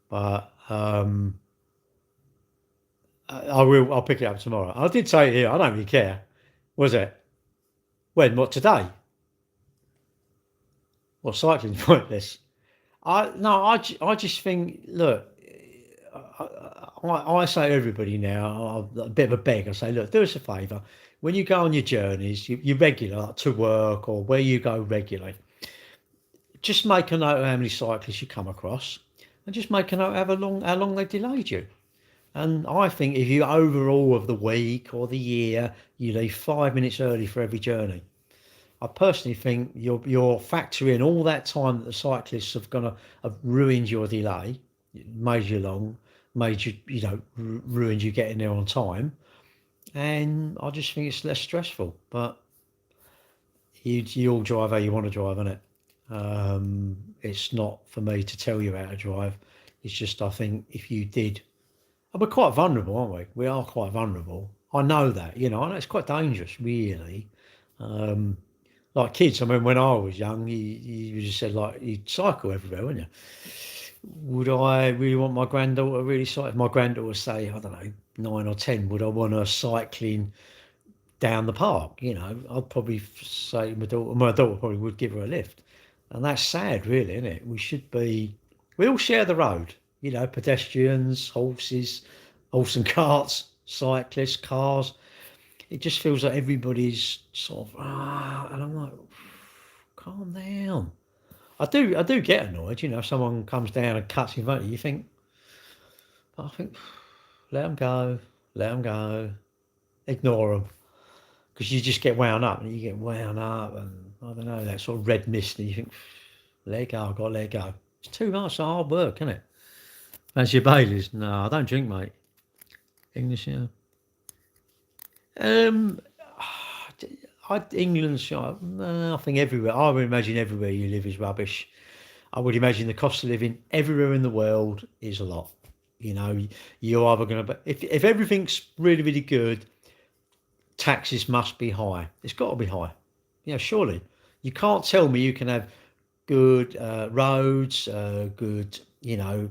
A: But I will. I'll pick it up tomorrow. I did say it here. I don't really care. Was it? When? What, today? What, cycling's pointless? I no. I just think. Look, I say to everybody now, I'm a bit of a beg. I say, look, do us a favour. When you go on your journeys, you regular like to work or where you go regularly, just make a note of how many cyclists you come across, and just make a note of how long they delayed you. And I think if you overall of the week or the year, you leave 5 minutes early for every journey. I personally think you're factoring all that time that the cyclists have ruined your delay, made you long, made you ruined you getting there on time, and I just think it's less stressful. But you all drive how you want to drive, isn't it? It's not for me to tell you how to drive. It's just I think if you did, and we're quite vulnerable, aren't we? We are quite vulnerable. I know that, I know it's quite dangerous, really. Um, like kids, I mean, when I was young, you just said like you'd cycle everywhere, wouldn't you? Would I really want my granddaughter really cycle? If my granddaughter say, I don't know, 9 or 10, would I want her cycling down the park? I'd probably say my daughter probably would give her a lift. And that's sad, really, isn't it? We all share the road, pedestrians, horse and carts, cyclists, cars. It just feels like everybody's sort of, and I'm like, calm down. I do get annoyed, if someone comes down and cuts in front of you, but I think, let them go, ignore them. Because you just get wound up, and I don't know, that sort of red mist, and you think, let it go, I've got to let it go. It's too much hard work, isn't it? As your Baileys, no, I don't drink, mate. English, yeah. Um, England's, I think everywhere. I would imagine everywhere you live is rubbish. I would imagine the cost of living everywhere in the world is a lot. You're either going to, if everything's really, really good, taxes must be high. It's got to be high. Surely. You can't tell me you can have good roads, good,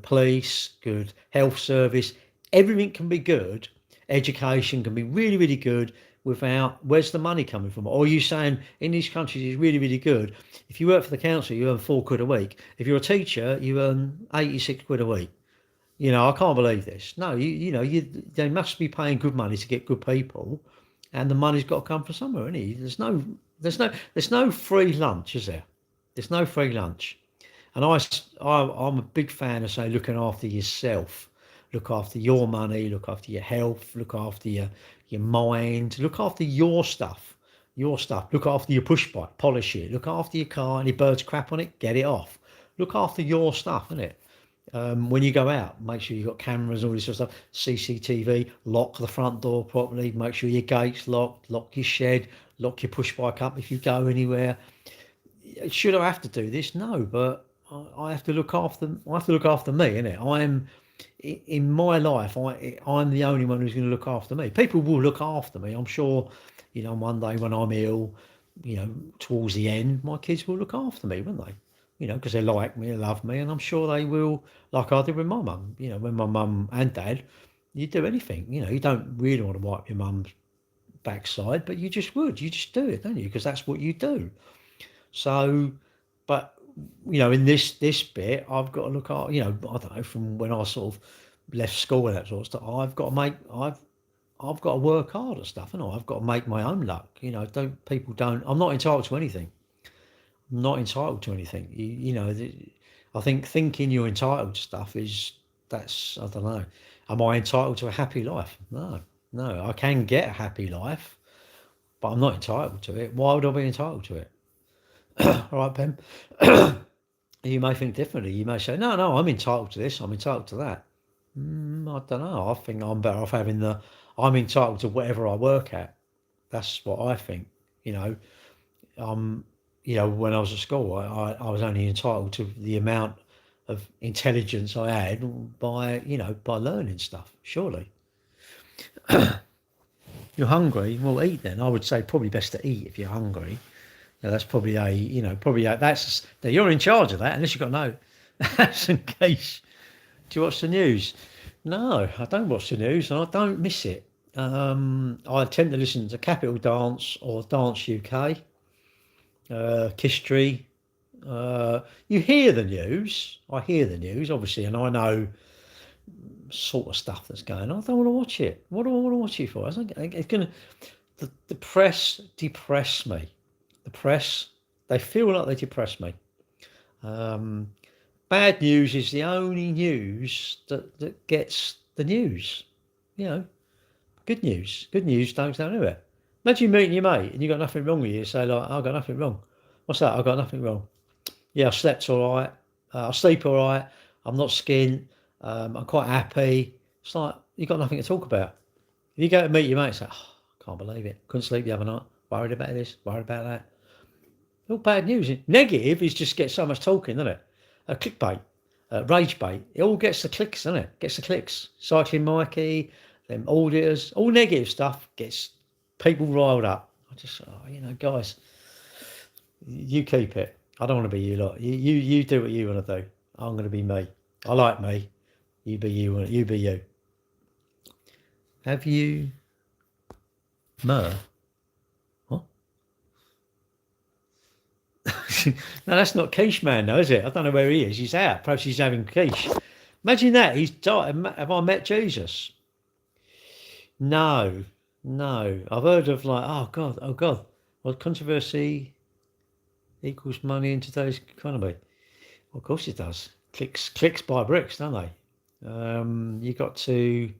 A: police, good health service. Everything can be good. Education can be really, really good without, where's the money coming from? Or are you saying in these countries it's really, really good? If you work for the council, you earn £4 a week. If you're a teacher, you earn £86 a week. I can't believe this. No, they must be paying good money to get good people, and the money's got to come from somewhere, isn't it? There's no free lunch, is there? There's no free lunch. And I'm a big fan of, say, looking after yourself, look after your money, look after your health, look after your mind, look after your stuff, look after your push bike, polish it, look after your car, any birds crap on it, get it off. Look after your stuff, innit? When you go out, make sure you've got cameras, all this sort of stuff, CCTV, lock the front door properly, make sure your gate's locked, lock your shed, lock your push bike up if you go anywhere. Should I have to do this? No, but I have to look after me, innit? I'm in my life, I'm the only one who's going to look after me. People will look after me, I'm sure. One day when I'm ill, towards the end, my kids will look after me, won't they? Because they like me, they love me, and I'm sure they will, like I did with my mum. When my mum and dad, you do anything. You don't really want to wipe your mum's backside, but you just would. You just do it, don't you? Because that's what you do. So, but in this bit, I've got to look at, I don't know, from when I sort of left school and that sort of stuff. I've got to work hard at stuff, and I've got to make my own luck. I'm not entitled to anything. I'm not entitled to anything. I think thinking you're entitled to stuff I don't know. Am I entitled to a happy life? No. I can get a happy life, but I'm not entitled to it. Why would I be entitled to it? All right, Ben. You may think differently. You may say, no, I'm entitled to this. I'm entitled to that. I don't know. I think I'm better off I'm entitled to whatever I work at. That's what I think. When I was at school, I was only entitled to the amount of intelligence I had by learning stuff. Surely. You're hungry? Well, eat then. I would say probably best to eat if you're hungry. That's probably you're in charge of that, unless you've got no. That's in case. Do you watch the news? No, I don't watch the news, and I don't miss it. I tend to listen to Capital Dance or Dance UK, History. You hear the news. I hear the news, obviously, and I know sort of stuff that's going on. I don't want to watch it. What do I want to watch it for? It's going to. The press depress me. The press, they feel like they depress me. Bad news is the only news that gets the news. Good news don't go anywhere. Imagine meeting your mate and you got nothing wrong with you. Say like, I've got nothing wrong. What's that? I've got nothing wrong. Yeah, I slept all right. I sleep all right. I'm not skint. I'm quite happy. It's like you got nothing to talk about. If you go to meet your mate, it's like, I can't believe it. Couldn't sleep the other night. Worried about this. Worried about that. All bad news. Negative is just get so much talking, doesn't it? Clickbait, rage bait. It all gets the clicks, doesn't it? Gets the clicks. Cycling Mikey, them auditors, all negative stuff gets people riled up. I just, guys, you keep it. I don't want to be you lot. You do what you want to do. I'm going to be me. I like me. You be you. You be you. Have you, Mer? What? No, that's not Quiche Man, though, is it? I don't know where he is. He's out. Perhaps he's having quiche. Imagine that. He's died. Have I met Jesus? No. I've heard of oh God. Well, controversy equals money in today's economy. Well, of course it does. Clicks by bricks, don't they? You got to.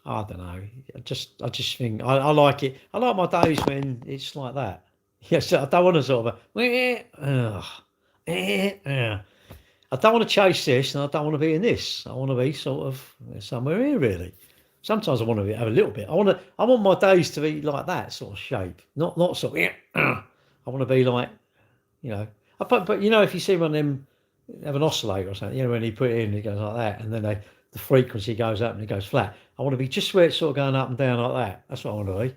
A: I don't know. I just think I like it. I like my days when it's like that. Yes, I don't want to sort of. I don't want to chase this, and I don't want to be in this. I want to be sort of somewhere here, really. Sometimes I want to have a little bit. I want my days to be like that sort of shape, not sort of. I want to be like, But if you see one of them have an oscillator or something, when you put it in, it goes like that, and then the frequency goes up and it goes flat. I want to be just where it's sort of going up and down like that. That's what I want to be.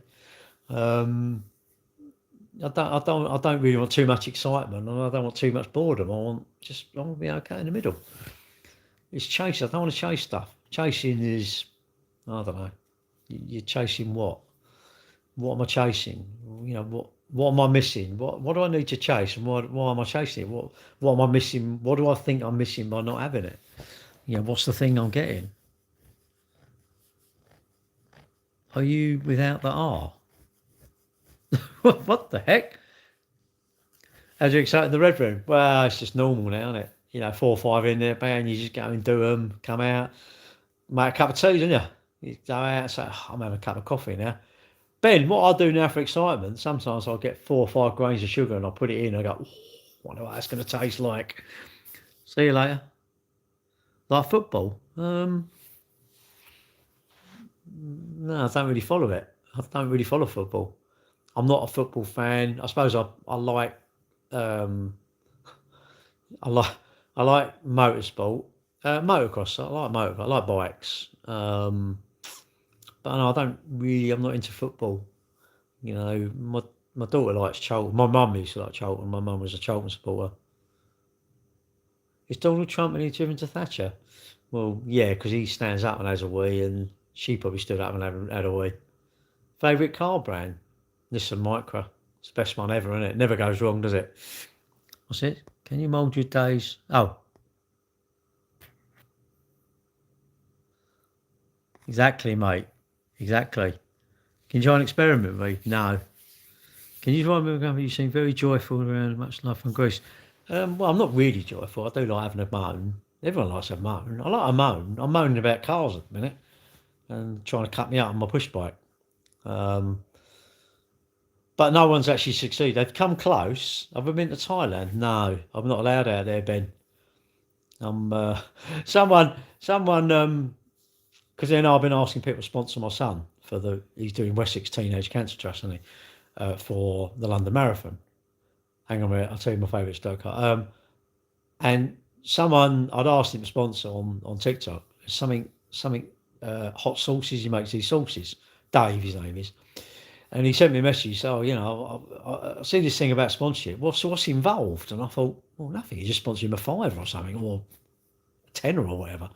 A: I don't really want too much excitement, and I don't want too much boredom. I want to be okay in the middle. It's chase. I don't want to chase stuff. Chasing is, I don't know. You're chasing what? What am I chasing? What am I missing? What do I need to chase, and why am I chasing it? What am I missing? What do I think I'm missing by not having it? What's the thing I'm getting? Are you without the R? What the heck? How's you excited in the red room? Well, it's just normal now, isn't it? 4 or 5 in there, bang, you just go and do them, come out, make a cup of tea, don't you? You go out and say, I'm having a cup of coffee now. Ben, what I'll do now for excitement, sometimes I'll get 4 or 5 grains of sugar and I'll put it in and I go, wonder what that's going to taste like. See you later. Like football? No, I don't really follow it. I don't really follow football. I'm not a football fan. I suppose I like I like motorsport, motocross. I like motor. I like bikes. But no, I don't really. I'm not into football. My My daughter likes Charlton. My mum used to like Charlton. My mum was a Charlton supporter. Is Donald Trump any different to Thatcher? Well, yeah, because he stands up and has a wee, and she probably stood up and had a wee. Favourite car brand? Nissan Micra. It's the best one ever, isn't it? Never goes wrong, does it? What's it? Can you mould your days? Oh, exactly, mate. Exactly. Can you try and experiment with me? No. Can you try and remember you seem very joyful around much life and grace? Well, I'm not really joyful. I do like having a moan. Everyone likes a moan. I like a moan. I'm moaning about cars at the minute and trying to cut me out on my push bike. Um, but no one's actually succeeded. They've come close. Have I been to Thailand? No, I'm not allowed out there, Ben. I'm someone. Because then I've been asking people to sponsor my son for he's doing Wessex Teenage Cancer Trust, isn't he, for the London Marathon. Hang on a minute, I'll tell you my favourite stoke. And someone I'd asked him to sponsor on TikTok something hot sauces. He makes these sauces. Dave, his name is, and he sent me a message. So I see this thing about sponsorship. What's involved? And I thought, well, nothing. You just sponsor him a £5 or something, or a tenner or whatever.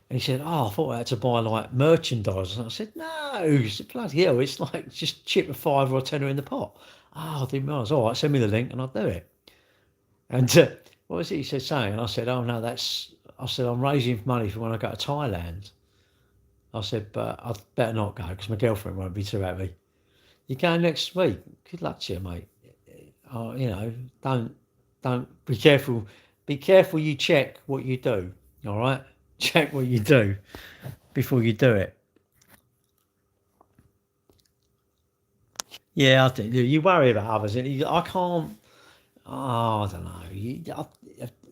A: And he said, "Oh, I thought I had to buy like merchandise." And I said, "No, it's bloody hell. It's like just chip a £5 or a tenner in the pot." Oh, I didn't realise. All right, send me the link and I'll do it. And what was it he said saying? And I said, "Oh no, I said I'm raising money for when I go to Thailand." I said, "But I'd better not go because my girlfriend won't be too happy." "You going next week? Good luck to you, mate. Oh, don't be careful. Be careful. You check what you do. All right." Check what you do before you do it. Yeah, I think you worry about others. I can't. Oh, I don't know.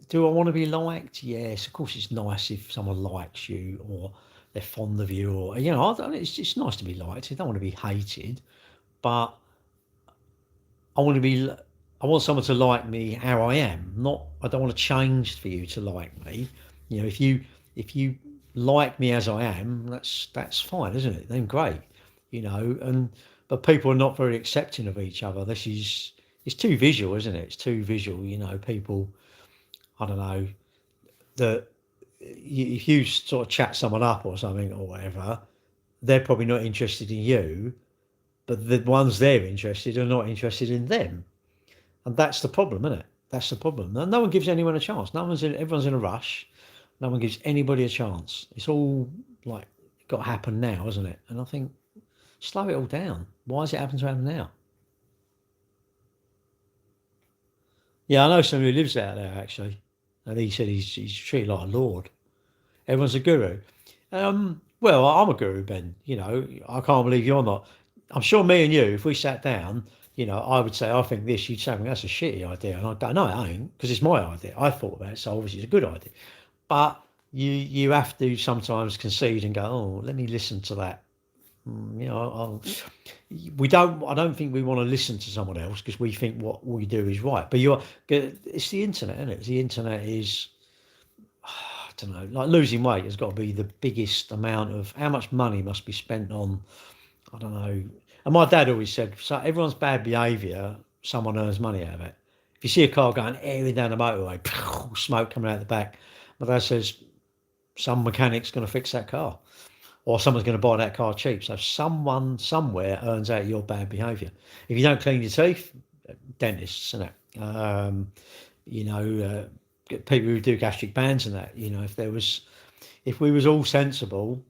A: Do I want to be liked? Yes, of course. It's nice if someone likes you or they're fond of you, or it's nice to be liked. I don't want to be hated, but I want to be. I want someone to like me how I am. Not. I don't want to change for you to like me. If you like me as I am, that's fine, isn't it? Then great, And but people are not very accepting of each other. It's too visual, isn't it? It's too visual. People. I don't know that if you sort of chat someone up or something or whatever, they're probably not interested in you, but the ones they're interested are not interested in them, and that's the problem, isn't it? That's the problem. No one gives anyone a chance. Everyone's in a rush. No one gives anybody a chance. It's all like got to happen now, isn't it? And I think slow it all down. Why has it happened to happen now? Yeah, I know somebody who lives out there actually, and he said he's treated like a lord. Everyone's a guru. Well, I'm a guru, Ben. I can't believe you're not. I'm sure me and you, if we sat down, I would say I think this. You'd say, well, that's a shitty idea, and I don't know it ain't because it's my idea. I thought about it, so obviously it's a good idea. But you have to sometimes concede and go, oh, let me listen to that. We don't. I don't think we want to listen to someone else because we think what we do is right. But it's the internet, isn't it? The internet is. I don't know. Like losing weight has got to be the biggest amount of how much money must be spent on. I don't know. And my dad always said, so everyone's bad behaviour, someone earns money out of it. If you see a car going airing down the motorway, smoke coming out the back, my dad says some mechanic's going to fix that car, or someone's going to buy that car cheap. So someone somewhere earns out your bad behaviour. If you don't clean your teeth, dentists, isn't it? People who do gastric bands and that. If we was all sensible,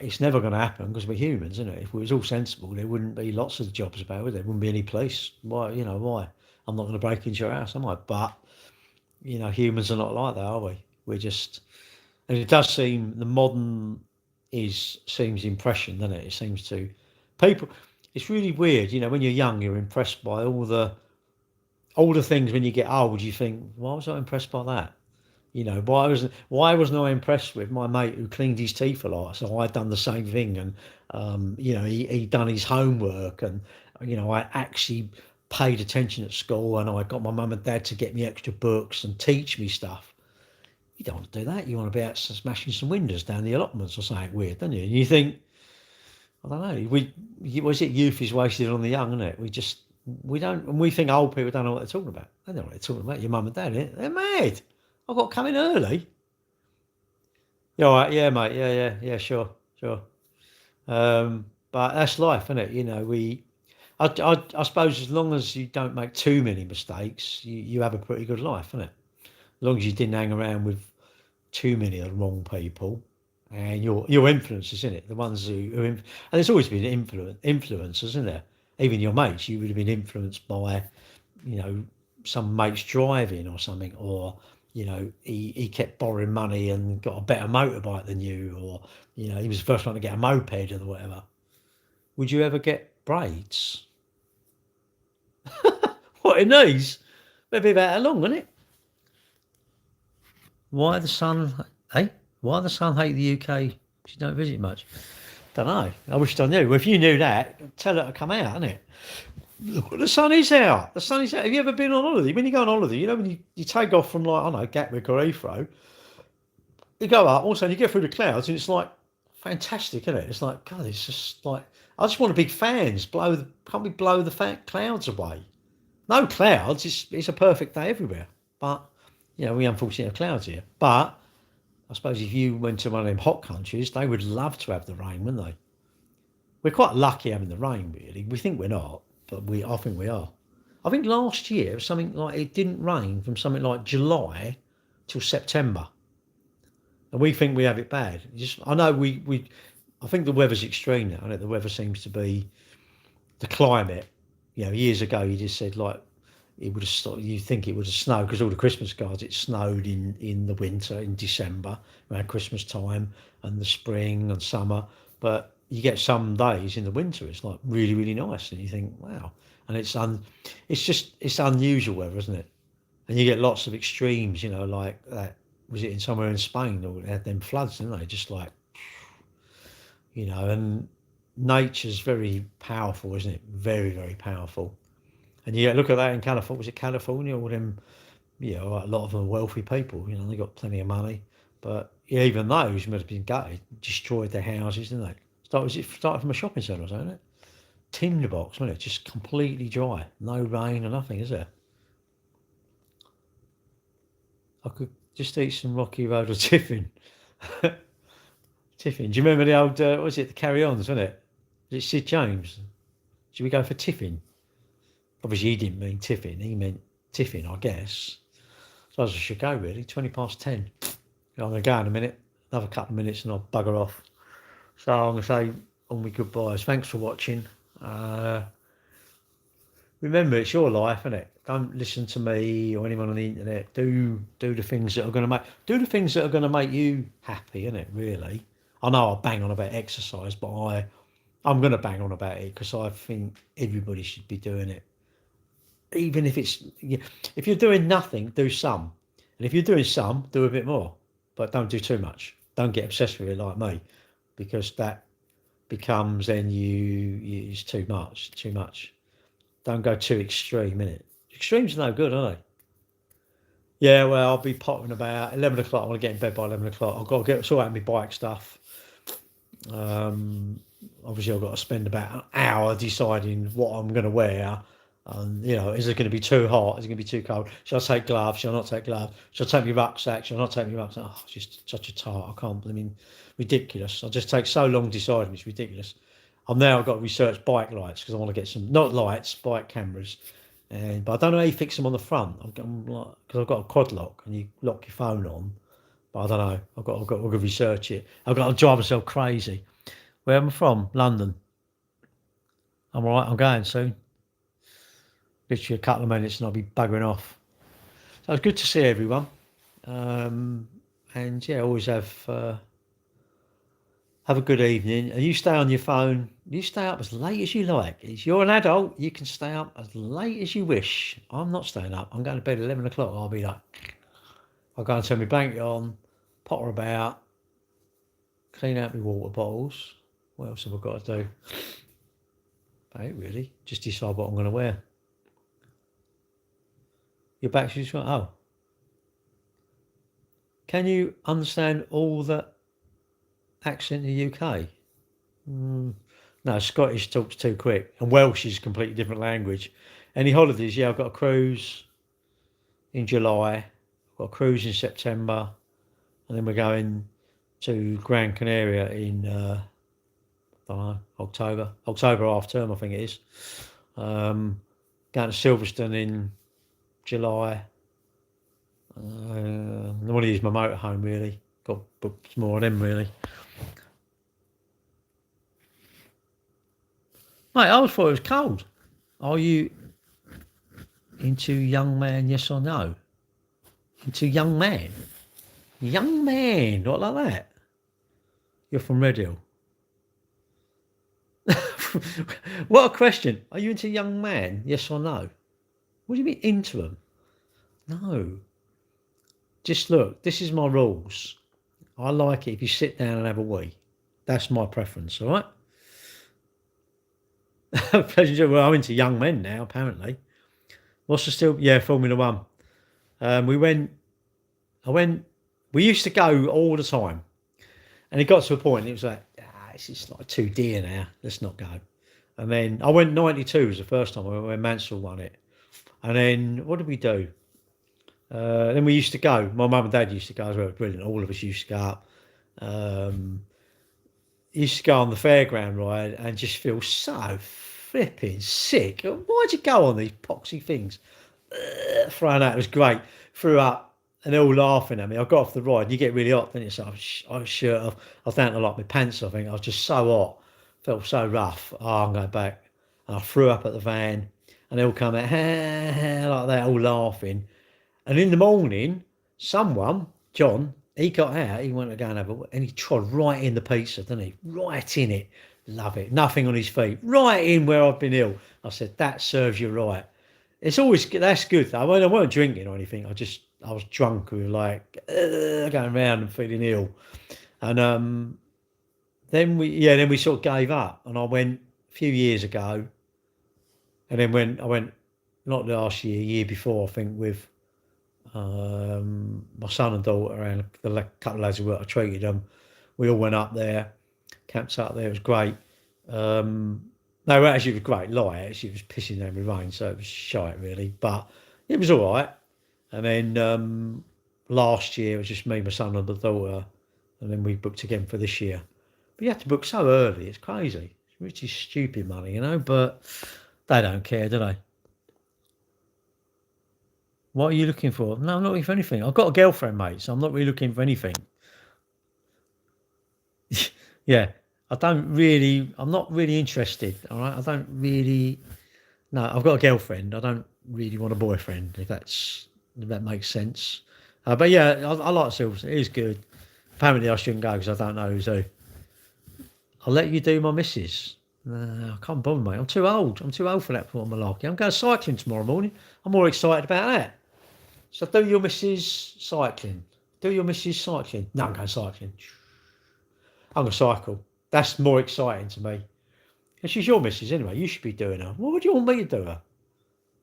A: it's never going to happen because we're humans, isn't it? If we was all sensible, there wouldn't be lots of jobs about, would there? Wouldn't be any police. Why? Why? I'm not going to break into your house, am I? But humans are not like that, are we? We're just, and it does seem the modern seems impression, doesn't it? It seems to people. It's really weird, when you're young, you're impressed by all the things. When you get old, you think, why was I impressed by that? Why wasn't I impressed with my mate who cleaned his teeth a lot? So I'd done the same thing, and he'd done his homework, and I actually paid attention at school, and I got my mum and dad to get me extra books and teach me stuff. You don't want to do that. You want to be out smashing some windows down the allotments or something weird, don't you? And you think, I don't know. Was it youth is wasted on the young, isn't it? We don't, and we think old people don't know what they're talking about. They know what they're talking about. Your mum and dad, innit? They're mad. I've got to come in early. Yeah, all right, yeah, mate. Yeah, sure, sure. But that's life, isn't it? I suppose as long as you don't make too many mistakes, you have a pretty good life, isn't it? As long as you didn't hang around with too many of the wrong people, and your influences, in it, the ones and there's always been influences, isn't there? Even your mates, you would have been influenced by, you know, some mates driving or something, or he kept borrowing money and got a better motorbike than you, or he was the first one to get a moped or whatever. Would you ever get braids? What in these? Maybe about how long, wouldn't it? Why the sun? Hey, why the sun hate the UK? She don't visit much. Don't know. I wish I knew. Well, if you knew that, tell her to come out, innit? Look, the sun is out. The sun is out. Have you ever been on holiday? When you go on holiday, when you take off from, like, I don't know, Gatwick or Heathrow, you go up, all of a sudden you get through the clouds and it's like fantastic, isn't it? It's like, God, it's just like, I just want to big fans. Can't we blow the fat clouds away? No clouds. It's a perfect day everywhere. But, we unfortunately have clouds here. But I suppose if you went to one of them hot countries, they would love to have the rain, wouldn't they? We're quite lucky having the rain, really. We think we're not, but I think we are. I think last year it was something like it didn't rain from something like July till September, and we think we have it bad. I know I think the weather's extreme now. I know the weather seems to be the climate. Years ago you just said, like, it would have stopped. You think it would have snowed because all the Christmas cards, it snowed in the winter, in December around Christmas time, and the spring and summer. But you get some days in the winter, it's like really, really nice, and you think, wow. And it's unusual weather, isn't it? And you get lots of extremes, like that. Was it in somewhere in Spain, or they had them floods, didn't they? Just like, and nature's very powerful, isn't it? Very, very powerful. And you look at that in California. Was it California? All them, a lot of them are wealthy people. They got plenty of money, but even those must have been gutted, destroyed their houses, didn't they? It started from a shopping centre, wasn't it? Tinder box, wasn't it? Just completely dry, no rain or nothing, is there? I could just eat some Rocky Road or Tiffin. Tiffin. Do you remember the old? What was it? The Carry-Ons, wasn't it? Was it Sid James? Should we go for Tiffin? Obviously, he didn't mean Tiffin. He meant Tiffin, I guess. So I should go, really. 10:20. I'm going to go in a minute. Another couple of minutes and I'll bugger off. So I'm going to say all my goodbyes. Thanks for watching. Remember, it's your life, isn't it? Don't listen to me or anyone on the internet. Do the things that are going to make you happy, isn't it? Really. I know I bang on about exercise, but I'm going to bang on about it because I think everybody should be doing it. Even if you're doing nothing, do some, and if you're doing some, do a bit more, but don't do too much. Don't get obsessed with it like me, because that becomes then it's too much. Don't go too extreme, innit? Extremes are no good, are they? Yeah, well, I'll be pottering about 11 o'clock. I want to get in bed by 11 o'clock. I've got to sort out my bike stuff. Obviously, I've got to spend about an hour deciding what I'm going to wear. And, is it going to be too hot? Is it going to be too cold? Shall I take gloves? Shall I not take gloves? Shall I take my rucksack? Shall I not take my rucksack? Oh, it's just such a tart. I can't. Ridiculous. I just take so long deciding. It's ridiculous. I've got to research bike lights because I want to get some, not lights, bike cameras. But I don't know how you fix them on the front. Because I've got a quad lock and you lock your phone on. But I don't know. I've got to research it. I've got to drive myself crazy. Where am I from? London. I'm all right. I'm going soon. Literally a couple of minutes and I'll be buggering off. So it's good to see everyone. And yeah, always have a good evening. And you stay on your phone. You stay up as late as you like. If you're an adult, you can stay up as late as you wish. I'm not staying up. I'm going to bed at 11 o'clock. I'll be like, I'll go and turn my blanket on, potter about, clean out my water bottles. What else have I got to do? Hey, really? Just decide what I'm going to wear. Your back shoes. Oh. Can you understand all the accent in the UK? No, Scottish talks too quick, and Welsh is a completely different language. Any holidays? Yeah, I've got a cruise in July. I've got a cruise in September, and then we're going to Gran Canaria in I don't know, October half term, I think it is. Going to Silverstone in July. I want to use my motorhome really. Got booked more of them really. Mate, I always thought it was cold. Are you into young man? Yes or no? Into young man? Young man, not like that. You're from Red Hill. What a question. Are you into young man? Yes or no? What do you mean into them? No. Just look, this is my rules. I like it if you sit down and have a wee. That's my preference, all right? Well, I'm into young men now, apparently. What's the still? Yeah, Formula One. We used to go all the time. And it got to a point, it was like, it's just like too dear now. Let's not go. And then I went 92 was the first time when Mansell won it. And then what did we do? Then we used to go. My mum and dad used to go as well. Brilliant. All of us used to go up. Used to go on the fairground ride and just feel so flipping sick. Why'd you go on these poxy things? Throwing out, it was great. Threw up and they're all laughing at me. I got off the ride and you get really hot, don't you? So I was shirt off. I was down to like my pants, I think. I was just so hot. Felt so rough. Oh, I'm going back. And I threw up at the van and they all come out like that, all laughing. And in the morning, someone, John, he got out, he went to go and have a, and he trod right in the pizza, didn't he? Right in it. Love it. Nothing on his feet. Right in where I've been ill. I said, that serves you right. It's always, that's good. I weren't drinking or anything. I was drunk. We were like, going around and feeling ill. And then we sort of gave up. And I went a few years ago. And then I went, not last year, year before, I think, with my son and daughter and the couple of lads who worked. I treated them. We all went up there, camped up there. It was great. No, actually, it was great. Lie, actually, it was pissing down with rain, so it was shite really, but it was all right. And then last year it was just me, my son, and the daughter, and then we booked again for this year. But you have to book so early; it's crazy. It's really stupid money, you know. But they don't care, do they? What are you looking for? No, I'm not looking for anything. I've got a girlfriend, mate, so I'm not really looking for anything. Yeah, I'm not really interested, all right? I don't really, no, I've got a girlfriend. I don't really want a boyfriend, if that makes sense. But yeah, I like Silverstone. It is good. Apparently I shouldn't go because I don't know who's who. I'll let you do my missus. No, I can't bother, mate. I'm too old. I'm too old for that sort of malarkey. I'm going cycling tomorrow morning. I'm more excited about that. So do your missus cycling. Do your missus cycling. No, I'm going cycling. I'm going to cycle. That's more exciting to me. And she's your missus anyway. You should be doing her. What would you want me to do her?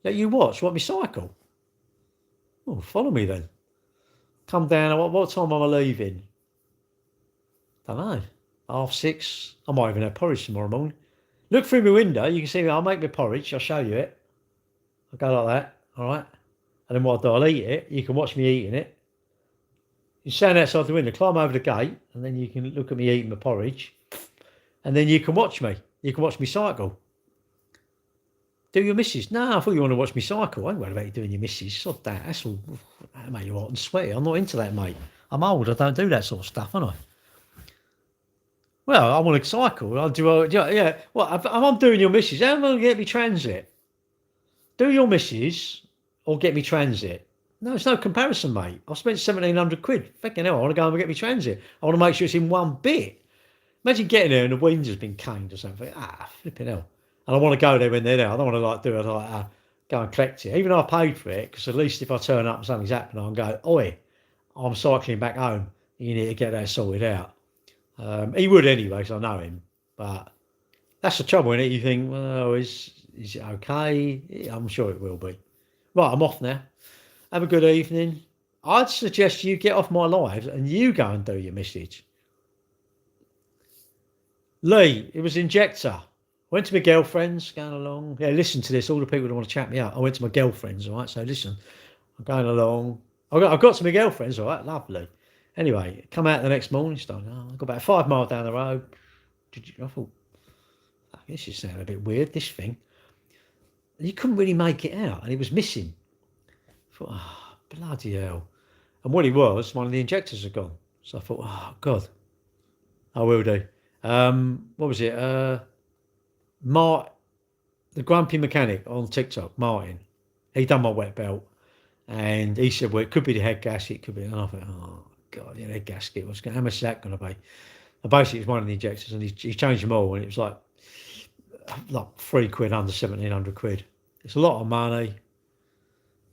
A: Let you watch? Want me cycle? Oh, follow me then. Come down. What time am I leaving? Don't know. 6:30. I might even have porridge tomorrow morning. Look through my window. You can see me. I'll make my porridge. I'll show you it. I'll go like that. All right. And then what I'll do, I'll eat it. You can watch me eating it. You stand outside the window, climb over the gate, and then you can look at me eating my porridge. And then you can watch me. You can watch me cycle. Do your missus? No, I thought you want to watch me cycle. I ain't worried about you doing your missus. Sod that. That's all. That make you hot and sweaty. I'm not into that, mate. I'm old. I don't do that sort of stuff, am I? Well, I want to cycle. I'll do. Yeah. Well, if I'm doing your missus, how am I going to get me transit? Do your missus or get me transit? No, it's no comparison, mate. I spent 1,700 quid. Fucking hell, I want to go and get me transit. I want to make sure it's in one bit. Imagine getting there and the wings has been caned or something. Flipping hell. And I want to go there when they're there. I don't want to go and collect it. Even though I paid for it, because at least if I turn up and something's happening, I can go, oi, I'm cycling back home. You need to get that sorted out. He would anyway, because I know him. But that's the trouble, isn't it? You think, well, is it okay? Yeah, I'm sure it will be. Right, I'm off now. Have a good evening. I'd suggest you get off my live and you go and do your message. Lee, it was injector. Went to my girlfriend's, going along. Yeah, listen to this. All the people that want to chat me up. I went to my girlfriend's, all right? So listen, I'm going along. I got to my girlfriend's, all right? Lovely. Anyway, come out the next morning, started, I got about 5 miles down the road. I thought, "Oh, this is sounding a bit weird, this thing." And you couldn't really make it out, and it was missing. I thought, oh, bloody hell. And what it was, one of the injectors had gone. So I thought, oh, God, I will do. What was it? Mart, the grumpy mechanic on TikTok, Martin, he done my wet belt. And he said, well, it could be the head gasket, it could be. And I thought, oh, God, yeah, head gasket. How much is that going to be? And basically, it's one of the injectors, and he changed them all, and it was like £3 under 1,700 quid. It's a lot of money.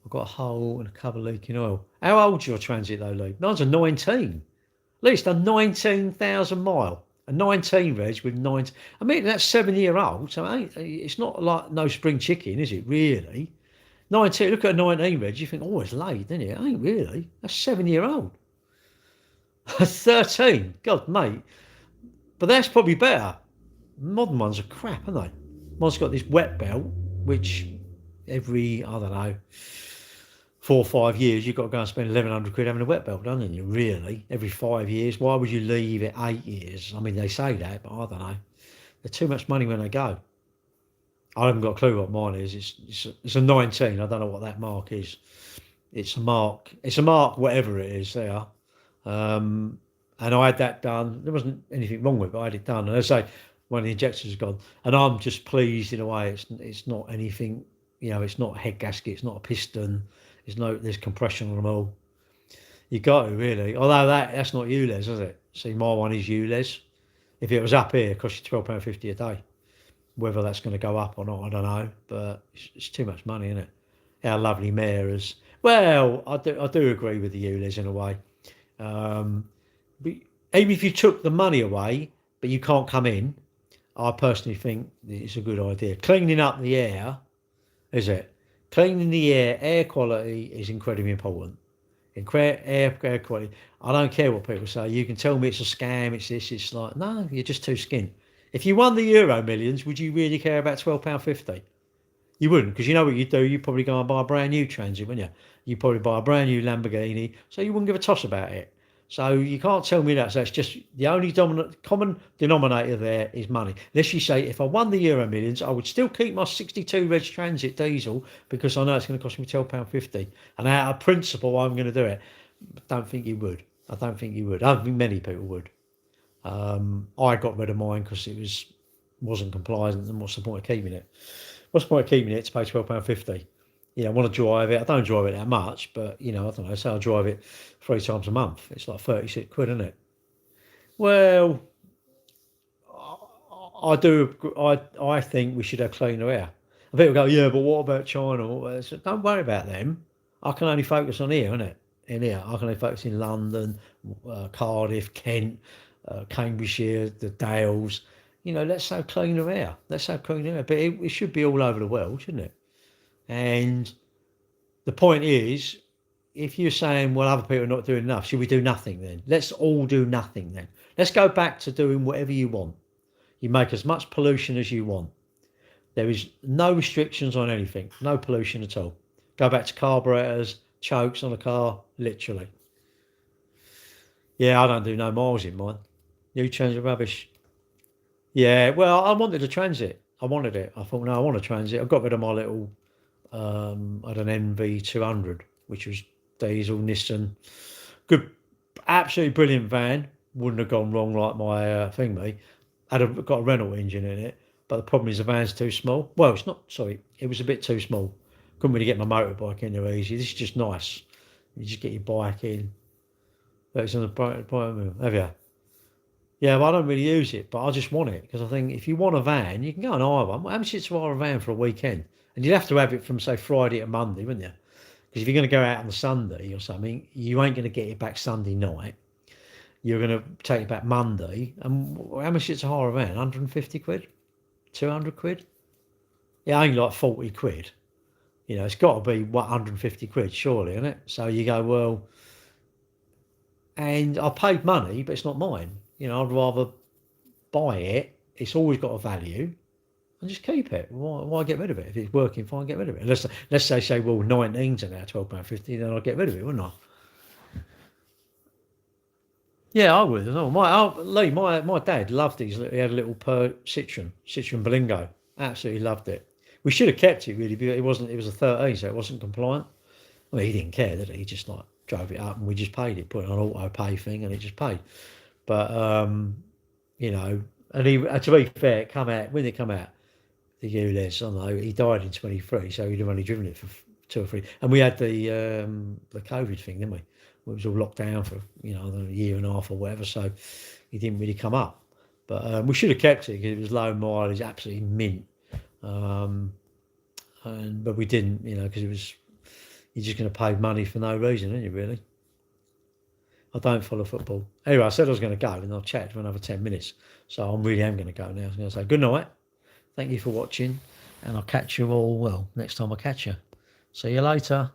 A: I've got a hole and a cover leaking oil. How old's your Transit though, Lee? Mine's a 19. At least a 19,000 mile. A 19 reg with 9. I mean, that's 7 year old. So it's not like no spring chicken, is it? Really? 19. Look at a 19 reg. You think, oh, it's late, don't you? It ain't really. That's 7 year old. 13. God, mate. But that's probably better. Modern ones are crap, aren't they? Mine's got this wet belt, which every, I don't know, 4 or 5 years, you've got to go and spend 1,100 quid having a wet belt, don't you? Really? Every 5 years? Why would you leave it 8 years? I mean, they say that, but I don't know. They're too much money when they go. I haven't got a clue what mine is. It's a 19. I don't know what that mark is. It's a mark. It's a mark, whatever it is there. And I had that done. There wasn't anything wrong with it, but I had it done. And as I say, one of the injectors has gone. And I'm just pleased in a way. It's not anything, it's not a head gasket. It's not a piston. There's compression on them all. You got to really. Although that's not ULEZ, is it? See, my one is ULEZ. If it was up here, it cost you £12.50 a day. Whether that's going to go up or not, I don't know. But it's too much money, isn't it? Our lovely mayor is. Well, I do agree with the ULEZ in a way. But even if you took the money away, but you can't come in, I personally think it's a good idea. Cleaning up the air, is it? Cleaning the air quality is incredibly important. Air quality. I don't care what people say. You can tell me it's a scam, it's this, it's like, no, you're just too skint. If you won the Euro Millions, would you really care about £12.50? You wouldn't, because you know what you'd do? You'd probably go and buy a brand new Transit, wouldn't you? You'd probably buy a brand new Lamborghini, so you wouldn't give a toss about it. So you can't tell me that. So it's just the only common denominator there is money. Unless you say, if I won the Euro Millions, I would still keep my 62 Reg Transit diesel because I know it's going to cost me £12.50. And out of principle, I'm going to do it. But I don't think you would. I don't think many people would. I got rid of mine because it wasn't compliant. And what's the point of keeping it? What's the point of keeping it to pay £12.50? I want to drive it. I don't drive it that much, but I don't know. Say I drive it 3 times a month. It's like 36 quid, isn't it? Well, I do. I think we should have cleaner air. And people go, yeah, but what about China? So don't worry about them. I can only focus on here, innit? In here, I can only focus in London, Cardiff, Kent, Cambridgeshire, the Dales. Let's have cleaner air. Let's have cleaner air. But it should be all over the world, shouldn't it? And the point is, if you're saying, well, other people are not doing enough, should we do nothing then? Let's all do nothing then. Let's go back to doing whatever you want. You make as much pollution as you want. There is no restrictions on anything, no pollution at all. Go back to carburetors, chokes on a car, literally. Yeah, I don't do no miles in mine. You change the rubbish. Yeah, well, I wanted a Transit. I wanted it. I thought, no, I want a Transit. I got rid of my little I had an NV200, which was diesel Nissan. Good, absolutely brilliant van. Wouldn't have gone wrong like my thingy. Got a Renault engine in it, but the problem is the van's too small. Well, it's not. Sorry, it was a bit too small. Couldn't really get my motorbike in there easy. This is just nice. You just get your bike in. It's on the bright have you? Yeah, well, I don't really use it, but I just want it because I think if you want a van, you can go and hire one. How much is to hire a van for a weekend? And you'd have to have it from, say, Friday to Monday, wouldn't you? Because if you're going to go out on the Sunday or something, you ain't going to get it back Sunday night. You're going to take it back Monday. And how much is it to hire a van? 150 quid? 200 quid? Yeah, ain't like 40 quid. It's got to be 150 quid, surely, isn't it? So you go, well, and I paid money, but it's not mine. I'd rather buy it. It's always got a value, and just keep it. Why get rid of it? If it's working fine, get rid of it. Let's say well, 19s are now £12.50, then I'll get rid of it, wouldn't I? Yeah, I would. No, my dad loved these. He had a little Citroen Berlingo. Absolutely loved it. We should have kept it really, because it wasn't. It was a 13, so it wasn't compliant. I mean, he didn't care, did he? He just like drove it up, and we just paid it, put it on an auto pay thing, and it just paid. But you know, and he to be fair, it come out when it come out. The year less, I don't know. He died in 23, so he'd have only driven it for 2 or 3. And we had the COVID thing, didn't we? It was all locked down for a year and a half or whatever, so he didn't really come up. But we should have kept it because it was low mileage, absolutely mint. But we didn't, because you're just going to pay money for no reason, aren't you? Really. I don't follow football. Anyway, I said I was going to go, and I'll chat for another 10 minutes. So I really am going to go now. I was going to say good night. Thank you for watching, and I'll catch you all, next time I catch you. See you later.